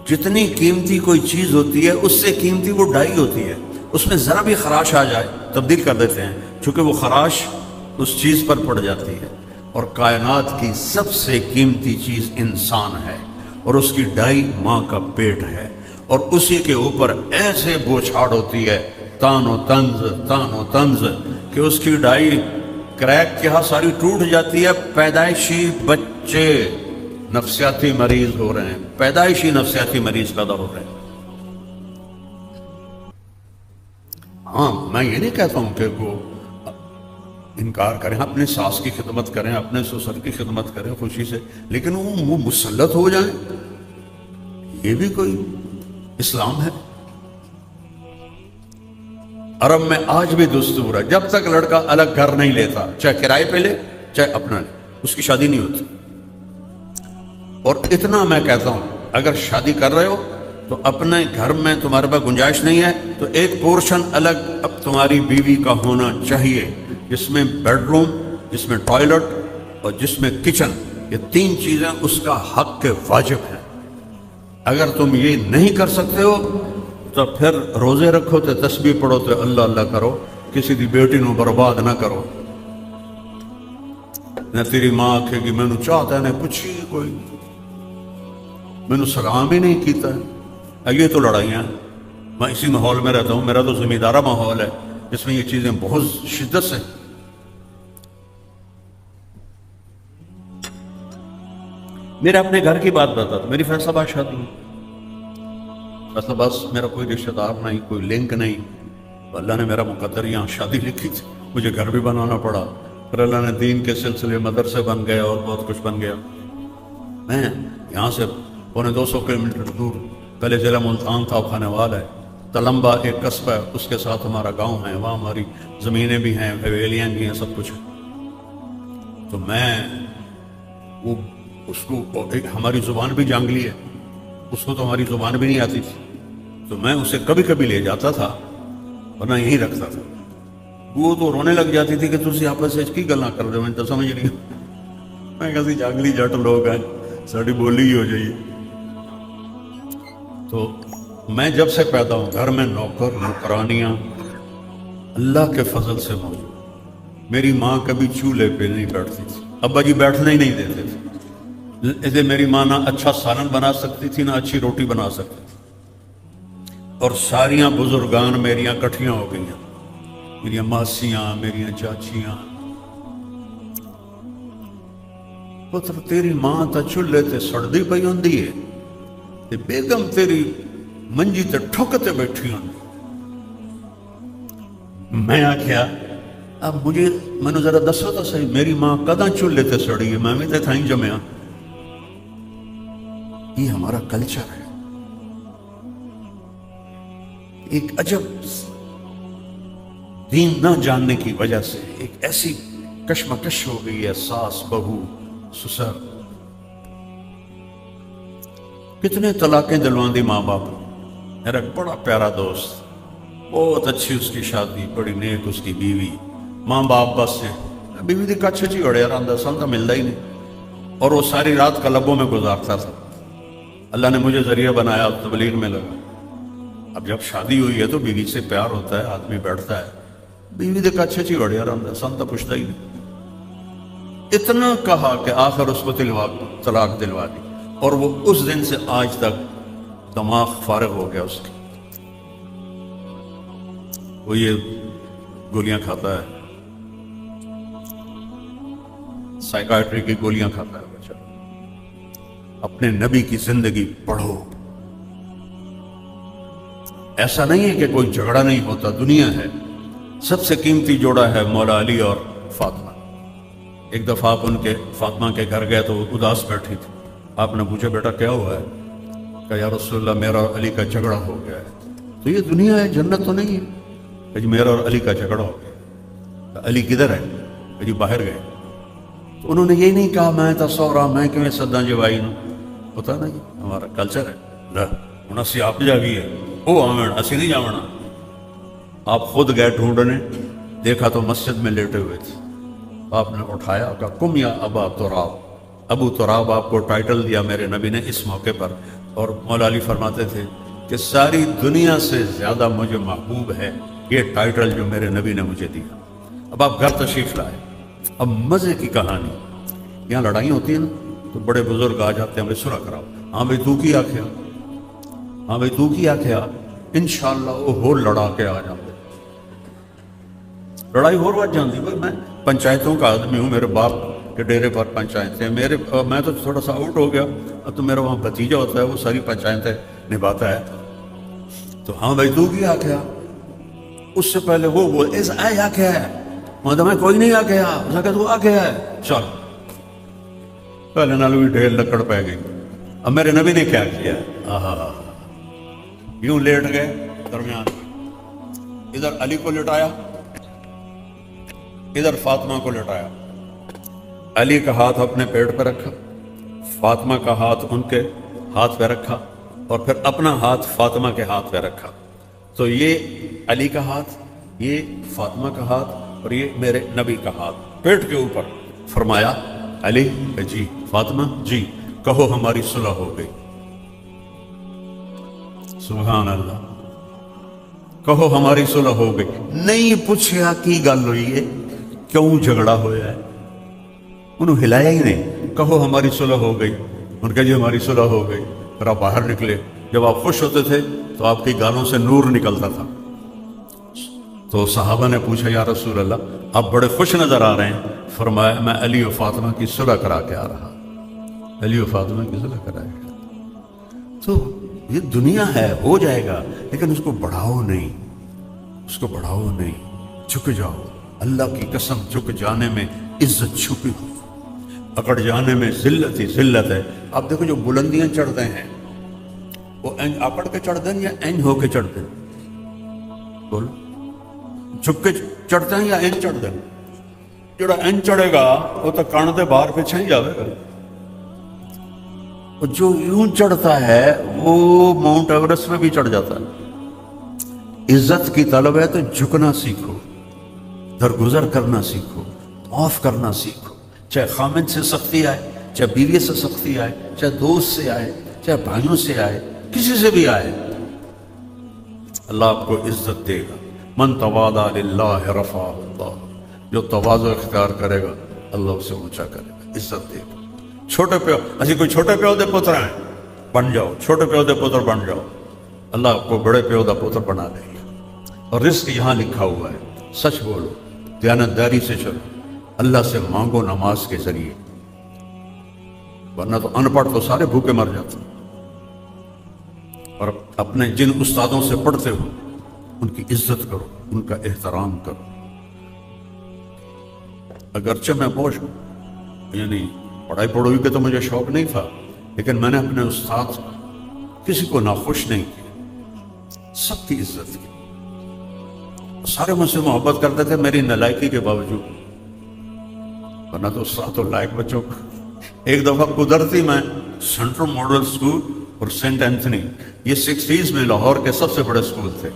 جتنی قیمتی کوئی چیز ہوتی ہے اس سے قیمتی وہ ڈائی ہوتی ہے. اس میں ذرا بھی خراش آ جائے تبدیل کر دیتے ہیں، چونکہ وہ خراش اس چیز پر پڑ جاتی ہے. اور کائنات کی سب سے قیمتی چیز انسان ہے، اور اس کی ڈائی ماں کا پیٹ ہے، اور اسی کے اوپر ایسے بوچھاڑ ہوتی ہے، تان و طنز کہ اس کی ڈائی کریک کے ہاں ساری ٹوٹ جاتی ہے. پیدائشی بچے نفسیاتی مریض ہو رہے ہیں، پیدائشی نفسیاتی مریض پیدا ہو رہے ہیں. ہاں میں یہ نہیں کہتا ہوں کہ وہ انکار کریں، اپنے ساس کی خدمت کریں، اپنے سسر کی خدمت کریں خوشی سے، لیکن وہ مسلط ہو جائیں، یہ بھی کوئی اسلام ہے؟ عرب میں آج بھی دستور ہے، جب تک لڑکا الگ گھر نہیں لیتا، چاہے کرائے پہ لے چاہے اپنا لے، اس کی شادی نہیں ہوتی. اور اتنا میں کہتا ہوں اگر شادی کر رہے ہو تو اپنے گھر میں تمہارے پاس گنجائش نہیں ہے تو ایک پورشن الگ اب تمہاری بیوی کا ہونا چاہیے، جس میں بیڈ روم، جس میں ٹوائلٹ اور جس میں کچن، یہ 3 چیزیں اس کا حق کے واجب ہیں. اگر تم یہ نہیں کر سکتے ہو تو پھر روزے رکھو، تو تسبیح پڑھو، تو اللہ اللہ کرو، کسی دی بیٹی نو برباد نہ کرو. نہ تیری ماں آکھے گی مینوں چاہتا ہے، نہ پوچھی کوئی، مینوں سلام ہی نہیں کیتا ہے. یہ تو لڑائیاں، میں اسی ماحول میں رہتا ہوں، میرا تو زمیندارہ ماحول ہے. جس میں یہ چیزیں بہت شدت سے. میرے اپنے گھر کی بات بتا تھا. میری فیصلہ آباد شادی ہوئی. فیصلہ آباد میرا کوئی رشتہ دار نہیں, کوئی لنک نہیں. اللہ نے میرا مقدر یہاں شادی لکھی تھی, مجھے گھر بھی بنانا پڑا. پھر اللہ نے دین کے سلسلے مدرسے بن گیا اور بہت کچھ بن گیا. میں یہاں سے 250 کلومیٹر دور, پہلے ضلع ملتان تھا, خانوال ہے. تلمبا ایک قصبہ ہے, اس کے ساتھ ہمارا گاؤں ہے. وہاں ہماری زمینیں بھی ہیں, حویلیاں بھی ہیں, سب کچھ ہے. تو میں وہ اس کو, ہماری زبان بھی جانگلی ہے, اس کو تو ہماری زبان بھی نہیں آتی تھی. تو میں اسے کبھی کبھی لے جاتا تھا, ورنہ یہیں رکھتا تھا. وہ تو رونے لگ جاتی تھی کہ تسی آپس سے کی گلاں کر رہے ہو, میں تو سمجھ نہیں. میں کہا سی جانگلی جٹ لوگ ہیں, ساری بولی ہی ہو جائیے. تو میں جب سے پیدا ہوں گھر میں نوکر نوکرانیاں اللہ کے فضل سے موجود. میری ماں کبھی چولہے پہ نہیں بیٹھتی تھی, ابا جی بیٹھنے ہی نہیں دیتے تھے. اسے میری ماں نہ اچھا سالن بنا سکتی تھی, نہ اچھی روٹی بنا سکتی تھی. اور ساریاں بزرگان میریاں کٹھیاں ہو گئی ہیں, میریاں ماسیاں, میریاں چاچیاں. پتر تیری ماں تا چولہے تے سڑدی پئی ہوندی ہے, تے بیگم تیری منجی تے ٹھکتے بیٹھی ہوندی. میں آکھیا اب مجھے ذرا دسو تو صحیح, میری ماں کداں چولہے تے سڑی ہے, میں بھی تے تھائیں جمیا. یہ ہمارا کلچر ہے. ایک عجب دین نہ جاننے کی وجہ سے ایک ایسی کشمکش ہو گئی ہے. ساس بہو سسر, کتنے طلاقیں دلوان دی ماں باپ. میرا ایک بڑا پیارا دوست, بہت اچھی اس کی شادی, بڑی نیک اس کی بیوی. ماں باپ بس سے بیوی دی کچھ چی اڑیا رہا, سن تو ملتا ہی نہیں. اور وہ ساری رات کلبوں میں گزارتا تھا. اللہ نے مجھے ذریعہ بنایا, تبلیغ میں لگا. اب جب شادی ہوئی ہے تو بیوی سے پیار ہوتا ہے, آدمی بیٹھتا ہے. بیوی دے کچھ چی اڑیا رہا, سن تو پوچھتا ہی نہیں. اتنا کہا کہ آخر اس کو طلاق دلوا دی. اور وہ اس دن سے آج تک دماغ فارغ ہو گیا اس کا. وہ یہ گولیاں کھاتا ہے, سائیکائٹری کی گولیاں کھاتا ہے بچہ. اپنے نبی کی زندگی پڑھو. ایسا نہیں ہے کہ کوئی جھگڑا نہیں ہوتا, دنیا ہے. سب سے قیمتی جوڑا ہے مولا علی اور فاطمہ. ایک دفعہ آپ ان کے فاطمہ کے گھر گئے تو وہ اداس بیٹھی تھی. آپ نے پوچھا بیٹا کیا ہوا ہے؟ کہ یا رسول اللہ میرا اور علی کا جھگڑا ہو گیا ہے. تو یہ دنیا ہے, جنت تو نہیں ہے. کہ جی میرا اور علی کا جھگڑا ہو گیا. علی کدھر ہے؟ کہ جی باہر گئے. تو انہوں نے یہ نہیں کہا میں تا سورا میں کیوں سدا جوائی نو, ہوتا نا جی ہمارا کلچر ہے. ہوں اسی آپ جا گئی ہے, وہ آوین اسی نہیں جاونا. آپ خود گئے ڈھونڈنے, دیکھا تو مسجد میں لیٹے ہوئے تھے. آپ نے اٹھایا, کہا کم یا ابا تراب. ابو تراب آپ کو ٹائٹل دیا میرے نبی نے اس موقع پر. اور مولا علی فرماتے تھے کہ ساری دنیا سے زیادہ مجھے محبوب ہے یہ ٹائٹل جو میرے نبی نے مجھے دیا. اب آپ گھر تشریف لائے. اب مزے کی کہانی, یہاں لڑائی ہوتی ہے نا تو بڑے بزرگ آ جاتے ہیں, ہمیں سنا کراؤ. ہاں بھائی تو کی آخیا, ہاں بھائی تو کی آخیا, انشاءاللہ وہ ہو لڑا کے آ جاتے. لڑائی ہو وجہ جانتی. بھائی میں پنچایتوں کا آدمی ہوں, میرے باپ کے ڈیرے پر پنچایتیں. میں تو تھوڑا سا آؤٹ ہو گیا, اب تو میرا وہاں بھتیجا ہوتا ہے, وہ ساری پنچایتیں نبھاتا ہے. تو ہاں بھائی تو کی آخیا. اس سے پہلے وہ بول اس آئے آخیا ہے, میں کوئی نہیں آخیا. اس نے کہا تو آخیا ہے. چل پہلے نالو بھی ڈھیر لکڑ پہ گئی. اب میرے نبی نے کیا کیا, یوں لیٹ گئے درمیان. ادھر علی کو لٹایا, ادھر فاطمہ کو لٹایا. علی کا ہاتھ اپنے پیٹ پہ رکھا, فاطمہ کا ہاتھ ان کے ہاتھ پہ رکھا, اور پھر اپنا ہاتھ فاطمہ کے ہاتھ پہ رکھا. تو یہ علی کا ہاتھ, یہ فاطمہ کا ہاتھ, اور یہ میرے نبی کا ہاتھ پیٹ کے اوپر. فرمایا علی جی, فاطمہ جی, کہو ہماری صلح ہو گئی. سبحان اللہ, کہو ہماری صلح ہو گئی. نہیں پوچھا کی گل ہوئی ہے, کیوں جھگڑا ہویا ہے, انہوں ہلایا ہی نہیں. کہو ہماری صلح ہو گئی. ان کا جی ہماری صلح ہو گئی. پھر آپ باہر نکلے. جب آپ خوش ہوتے تھے تو آپ کی گالوں سے نور نکلتا تھا. تو صحابہ نے پوچھا یا رسول اللہ آپ بڑے خوش نظر آ رہے ہیں. فرمایا میں علی و فاطمہ کی صلح کرا کے آ رہا. علی و فاطمہ کی صلح کرا کے. تو یہ دنیا ہے، ہو جائے گا، لیکن اس کو بڑھاؤ نہیں، اس کو بڑھاؤ نہیں. جھک جاؤ. اللہ کی قسم جھک جانے میں عزت چھپی ہوئی، اکڑ جانے میں ذلت ہی ذلت ہے. آپ دیکھو جو بلندیاں چڑھتے ہیں وہ اکڑ کے چڑھتے ہیں یا اینج ہو کے چڑھتے ہیں؟ بولو، جھک کے چڑھتے ہیں یا اینج چڑھتے ہیں؟ جڑا اینج چڑھے گا وہ تو کان دے باہر پیچھے ہی جاوے گا. اور جو یوں چڑھتا ہے وہ ماؤنٹ ایورسٹ میں بھی چڑھ جاتا ہے. عزت کی طلب ہے تو جھکنا سیکھو، درگزر کرنا سیکھو، معاف کرنا سیکھو. چاہے خامد سے سختی آئے، چاہے بیوی سے سختی آئے، چاہے دوست سے آئے، چاہے بھائیوں سے آئے، کسی سے بھی آئے، اللہ آپ کو عزت دے گا. من تواضع للہ رفعہ اللہ. جو تواضع اختیار کرے گا اللہ اسے اونچا کرے گا، عزت دے گا. چھوٹے پیو اسی کوئی چھوٹے پیو دے پتر ہیں بن جاؤ، چھوٹے پیو دے پتر بن جاؤ، اللہ آپ کو بڑے پیو دا پتر بنا دے گا. اور رزق یہاں لکھا ہوا ہے. سچ بولو، دیانتداری سے چلو، اللہ سے مانگو نماز کے ذریعے، ورنہ تو ان پڑھ تو سارے بھوکے مر جاتے ہیں. اور اپنے جن استادوں سے پڑھتے ہو ان کی عزت کرو، ان کا احترام کرو. اگرچہ میں بوجھ یعنی پڑھائی پڑھوئی کے تو مجھے شوق نہیں تھا، لیکن میں نے اپنے استاد کسی کو ناخوش نہیں کیا، سب کی عزت کی. سارے مجھ سے محبت کرتے تھے میری نالائکی کے باوجود، ورنہ تو استاد تو لائق بچوں کو. ایک دفعہ قدرتی میں سینٹرل ماڈل اسکول اور سینٹ اینتھنی، یہ 60s میں لاہور کے سب سے بڑے اسکول تھے.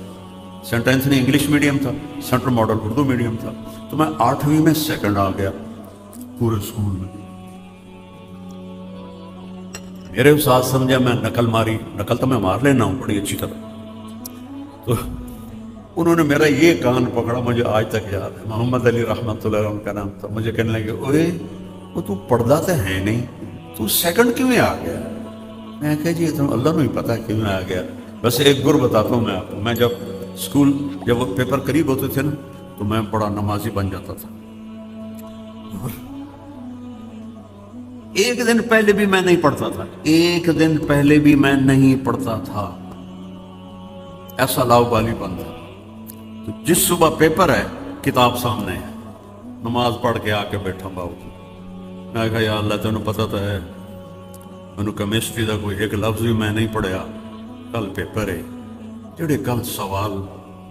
سینٹ اینتھنی انگلش میڈیم تھا، سینٹرل ماڈل اردو میڈیم تھا. تو میں 8ویں میں سیکنڈ آ گیا پورے اسکول میں. میرے استاد سمجھا میں نقل ماری، نقل تو میں مار لینا ہوں بڑی اچھی طرح. تو انہوں نے میرا یہ کان پکڑا، مجھے آج تک یاد ہے، محمد علی رحمۃ اللہ علیہ ان کا نام تھا. مجھے کہنے لگے اوے وہ تو پڑھتا تو ہے نہیں، تو سیکنڈ کیوں آ گیا؟ میں کہا جی تو اللہ نے ہی پتا کیوں آ گیا. بس ایک گر بتاتا ہوں میں آپ کو. میں جب اسکول جب وہ پیپر قریب ہوتے تھے نا تو میں بڑا نمازی بن جاتا تھا. ایک دن پہلے بھی میں نہیں پڑھتا تھا، ایک دن پہلے بھی میں نہیں پڑھتا تھا، ایسا لاؤ بالی بن تھا. تو جس صبح پیپر ہے کتاب سامنے ہے، نماز پڑھ کے آ کے بیٹھا باؤ. میں کہا یا اللہ تینوں پتہ تو ہے مینوں کیمسٹری کا کوئی ایک لفظ بھی میں نہیں پڑھیا. کل پیپر ہے، جڑے کل سوال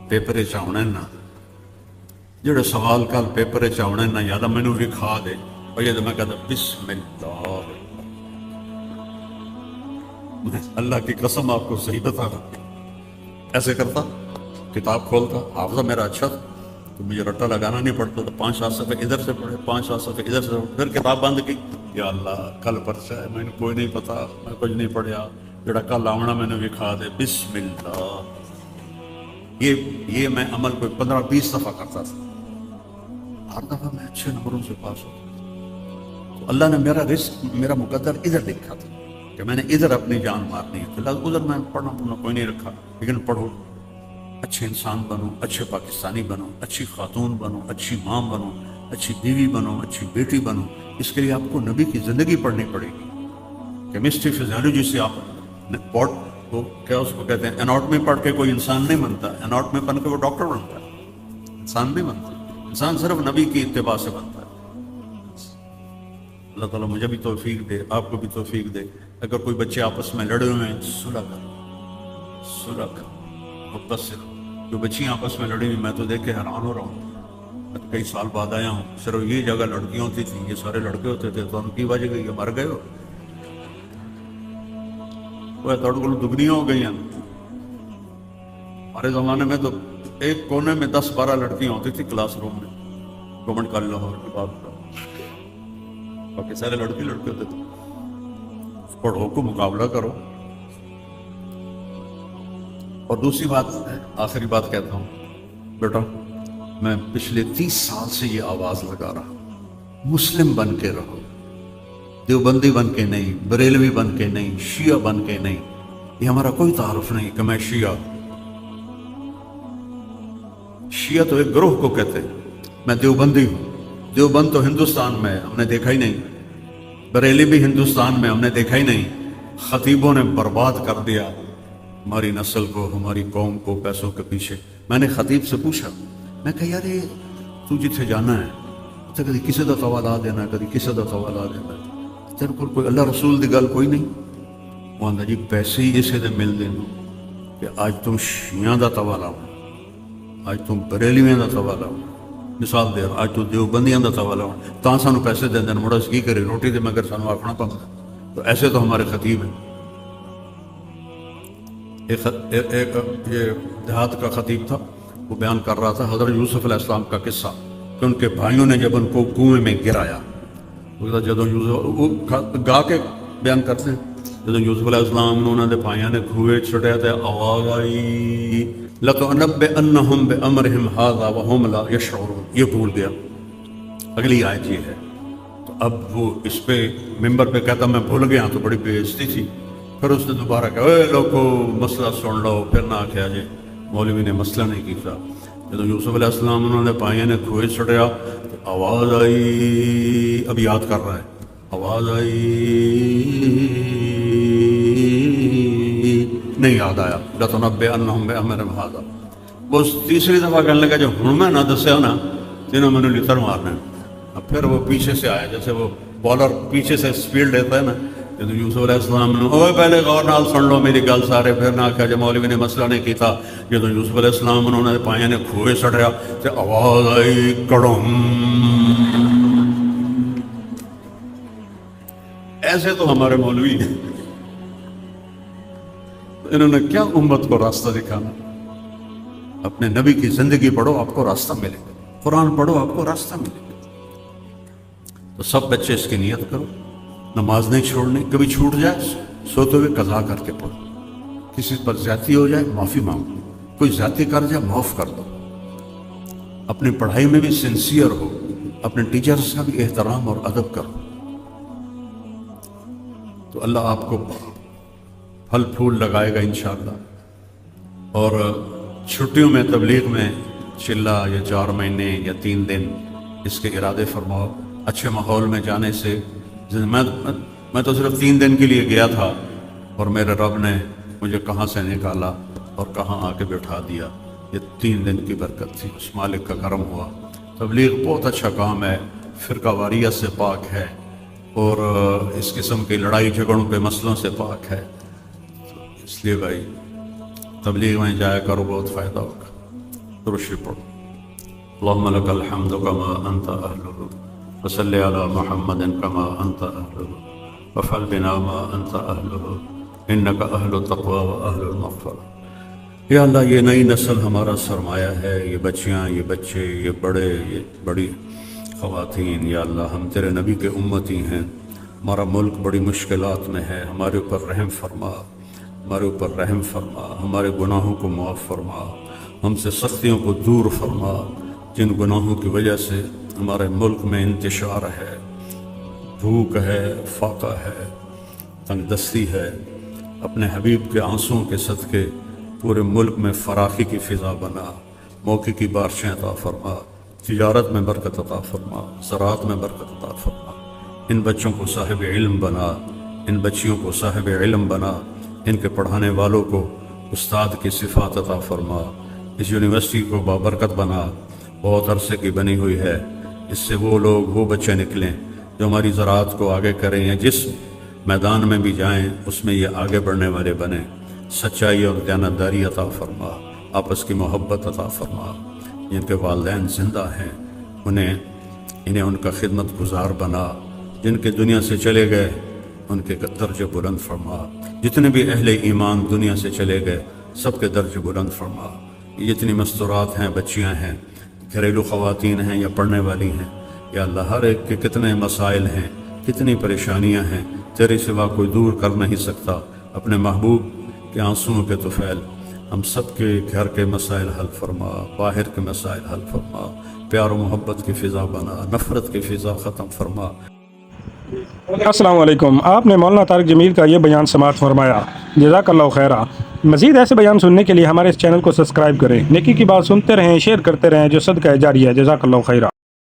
پیپر چاہنے نا، جڑے سوال کل پیپر چاہنے نا یا اللہ مینوں لکھا دے. اور یہ تو میں کہتا بسم اللہ، اللہ کی قسم آپ کو صحیح بتا رہا، ایسے کرتا، کتاب کھولتا. حافظہ میرا اچھا تھا تو مجھے رٹا لگانا نہیں پڑتا تھا. 5-7 صفحے ادھر سے پڑھے، 5-7 صفحے ادھر سے پڑھے، پھر کتاب بند کی. یا اللہ کل پرچہ ہے، میں نے کوئی نہیں پتا، میں کچھ نہیں پڑھیا، جڑا کل آونا میں نے لکھا دے. بسم اللہ. یہ میں عمل کوئی 15-20 دفعہ کرتا تھا، ہر دفعہ میں اچھے نمبروں سے پاس ہوتا. تو اللہ نے میرا رزق، میرا مقدر ادھر لکھا تھا کہ میں نے ادھر اپنی جان مارنی ہے. فی الحال ادھر میں پڑھنا کوئی نہیں رکھا، لیکن پڑھو، اچھے انسان بنو، اچھے پاکستانی بنو، اچھی خاتون بنو، اچھی ماں بنو، اچھی بیوی بنو، اچھی بیٹی بنو. اس کے لیے آپ کو نبی کی زندگی پڑھنی پڑے گی. کیمسٹری فزیالوجی سے آپ کو کیا اس کو کہتے ہیں اناٹمی پڑھ کے کوئی انسان نہیں بنتا. اناٹمی پڑھ کے وہ ڈاکٹر بنتا ہے، انسان نہیں بنتا. انسان صرف نبی کی اتباع سے بنتا ہے. اللہ تعالیٰ مجھے بھی توفیق دے، آپ کو بھی توفیق دے. اگر کوئی بچے آپس میں لڑے ہوئے ہیں صلح کرو، صلح کرو، محبت سے. جو بچیاں آپس میں لڑی ہوئی میں تو دیکھ کے حیران ہو رہا ہوں. میں کئی سال بعد آیا ہوں، صرف یہ جگہ لڑکیاں ہوتی تھیں، یہ سارے لڑکے ہوتے تھے. تو ان کی وجہ گئی کہ مر گئے ہو، وہ توڑ گلو دگنیاں ہو گئی ہیں. ہمارے زمانے میں تو ایک کونے میں 10-12 لڑکیاں ہوتی تھی کلاس روم میں، گورنمنٹ کالج لاہور کی بات کر، باقی سارے لڑکے ہوتے تھے. پڑھو کو مقابلہ کرو. اور دوسری بات، آخری بات کہتا ہوں بیٹا، میں پچھلے 30 سال سے یہ آواز لگا رہا ہوں، مسلم بن کے رہو، دیوبندی بن کے نہیں، بریلوی بن کے نہیں، شیعہ بن کے نہیں. یہ ہمارا کوئی تعارف نہیں کہ میں شیعہ. شیعہ تو ایک گروہ کو کہتے ہیں. میں دیوبندی ہوں. دیوبند تو ہندوستان میں ہے، ہم نے دیکھا ہی نہیں. بریلی بھی ہندوستان میں، ہم نے دیکھا ہی نہیں. خطیبوں نے برباد کر دیا ہماری نسل کو، ہماری قوم کو پیسوں کے پیچھے. میں نے خطیب سے پوچھا، میں کہا یار یہ تو جتھے جانا ہے تو کدی کسی دا توالا دینا، کدی کسی دا توالا دینا، تیرے کو کوئی اللہ رسول دی گل کوئی نہیں. وہ آندا جی پیسے ہی اسے دے مل دیں کہ آج تم شیعہ دا توالا ہو، آج تم بریلیاں دا توالا ہو. مثال دے آج تو دیوبندیاں دا توالا ہو تاں سانو پیسے دے دین، مڑا کی کرے روٹی دے مگر سانو آکھنا پوندا. تو ایسے تو ہمارے خطیب ہیں. ایک یہ دیہات کا خطیب تھا، وہ بیان کر رہا تھا حضرت یوسف علیہ السلام کا قصہ کہ ان کے بھائیوں نے جب ان کو کنویں میں گرایا. جدو یوسف وہ گا کے بیان کرتے ہیں، جدو یوسف علیہ السلام انہوں نے بھائیوں نے کنویں چھڑیا تو آواز آئی لَتُنَبِّئَنَّهُمْ بِأَمْرِهِمْ هَذَا وَهُمْ لَا يَشْعُرُونَ. یہ بھول گیا. اگلی آیت یہ ہے. تو اب وہ اس پہ ممبر پہ کہتا میں بھول گیا، تو بڑی بے عزتی تھی. پھر اس نے دوبارہ کہا اے لوگو مسئلہ سن لو، پھر نہ آخیا جی مولوی نے مسئلہ نہیں کیتا. جب یوسف علیہ السلام انہوں نے پائیاں نے کھوئے چھڑیا تو آواز آئی، اب یاد کر رہا ہے، آواز آئی نہیں یاد آیا لَتُنَبِّئَنَّهُمْ بِأَمْرِهِمْ هَذَا. وہ تیسری دفعہ کہنے لگا جب ہوں میں نہ دسیا نا تینوں میں نے لتر مارنا. اب پھر وہ پیچھے سے آیا، جیسے وہ بالر پیچھے سے سپیڈ لیتا ہے نا. جب یوسف علیہ السلام نے اوے پہلے غور نال سن لو میری گل سارے، پھر نہ آخیا جب مولوی نے مسئلہ نہیں کیتا. جب یوسف علیہ السلام انہوں نے پائیاں نے کھوئے سڑیا تو آواز آئی کڑم. ایسے تو ہمارے مولوی ہیں، انہوں نے کیا امت کو راستہ دکھانا. اپنے نبی کی زندگی پڑھو آپ کو راستہ ملے گا، قرآن پڑھو آپ کو راستہ ملے گا. تو سب بچے اس کی نیت کرو، نماز نہیں چھوڑنی. کبھی چھوٹ جائے سوتے ہوئے قضا کر کے پڑھو. کسی پر زیادتی ہو جائے معافی مانگو، کوئی زیادتی کر جائے معاف کر دو. اپنی پڑھائی میں بھی سنسیئر ہو، اپنے ٹیچرز کا بھی احترام اور ادب کرو، تو اللہ آپ کو پھل پھول لگائے گا انشاءاللہ. اور چھٹیوں میں تبلیغ میں چلہ یا 4 مہینے یا 3 دن اس کے ارادے فرماؤ. اچھے ماحول میں جانے سے میں تو صرف 3 دن کے لیے گیا تھا اور میرے رب نے مجھے کہاں سے نکالا اور کہاں آ کے بٹھا دیا. یہ 3 دن کی برکت تھی، اس مالک کا کرم ہوا. تبلیغ بہت اچھا کام ہے، فرقہ واریت سے پاک ہے اور اس قسم کی لڑائی جھگڑوں کے مسئلوں سے پاک ہے. اس لیے بھائی تبلیغ میں جایا کرو، بہت فائدہ ہوگا. درود پڑھو. اللہم لک الحمد کما انت اہلہ وصلی علی محمد کما انت اہلہ وفعل بنا ما انت اہلہ انک اہل التقوی و اہل المغفرہ. یا اللہ یہ نئی نسل ہمارا سرمایہ ہے، یہ بچیاں، یہ بچے، یہ بڑے، یہ بڑی خواتین. یا اللہ ہم تیرے نبی کے امتی ہیں، ہمارا ملک بڑی مشکلات میں ہے، ہمارے اوپر رحم فرما، ہمارے اوپر رحم فرما، ہمارے گناہوں کو معاف فرما، ہم سے سختیوں کو دور فرما. جن گناہوں کی وجہ سے ہمارے ملک میں انتشار ہے، بھوک ہے، فاقہ ہے، تنگ دستی ہے، اپنے حبیب کے آنسوؤں کے صدقے پورے ملک میں فراخی کی فضا بنا، موقع کی بارشیں عطا فرما، تجارت میں برکت عطا فرما، زراعت میں برکت عطا فرما. ان بچوں کو صاحب علم بنا، ان بچیوں کو صاحب علم بنا، ان کے پڑھانے والوں کو استاد کی صفات عطا فرما. اس یونیورسٹی کو بابرکت بنا، بہت عرصے کی بنی ہوئی ہے. اس سے وہ لوگ، وہ بچے نکلیں جو ہماری زراعت کو آگے کریں، یا جس میدان میں بھی جائیں اس میں یہ آگے بڑھنے والے بنیں. سچائی اور دیانتداری عطا فرما، آپس کی محبت عطا فرما. جن کے والدین زندہ ہیں انہیں ان کا خدمت گزار بنا. جن کے دنیا سے چلے گئے ان کے درجے بلند فرما. جتنے بھی اہل ایمان دنیا سے چلے گئے سب کے درجے بلند فرما. یہ جتنی مستورات ہیں، بچیاں ہیں، گھریلو خواتین ہیں یا پڑھنے والی ہیں، یا اللہ ہر ایک کے کتنے مسائل ہیں، کتنی پریشانیاں ہیں، تیرے سوا کوئی دور کر نہیں سکتا. اپنے محبوب کے آنسوؤں کے طفیل ہم سب کے گھر کے مسائل حل فرما، باہر کے مسائل حل فرما. پیار و محبت کی فضا بنا، نفرت کی فضا ختم فرما. السلام علیکم. آپ نے مولانا طارق جمیل کا یہ بیان سماعت فرمایا، جزاک اللہ خیرہ. مزید ایسے بیان سننے کے لیے ہمارے اس چینل کو سبسکرائب کریں، نیکی کی بات سنتے رہیں، شیئر کرتے رہیں، جو صدقہ جاریہ ہے۔ جزاک اللہ خیرہ۔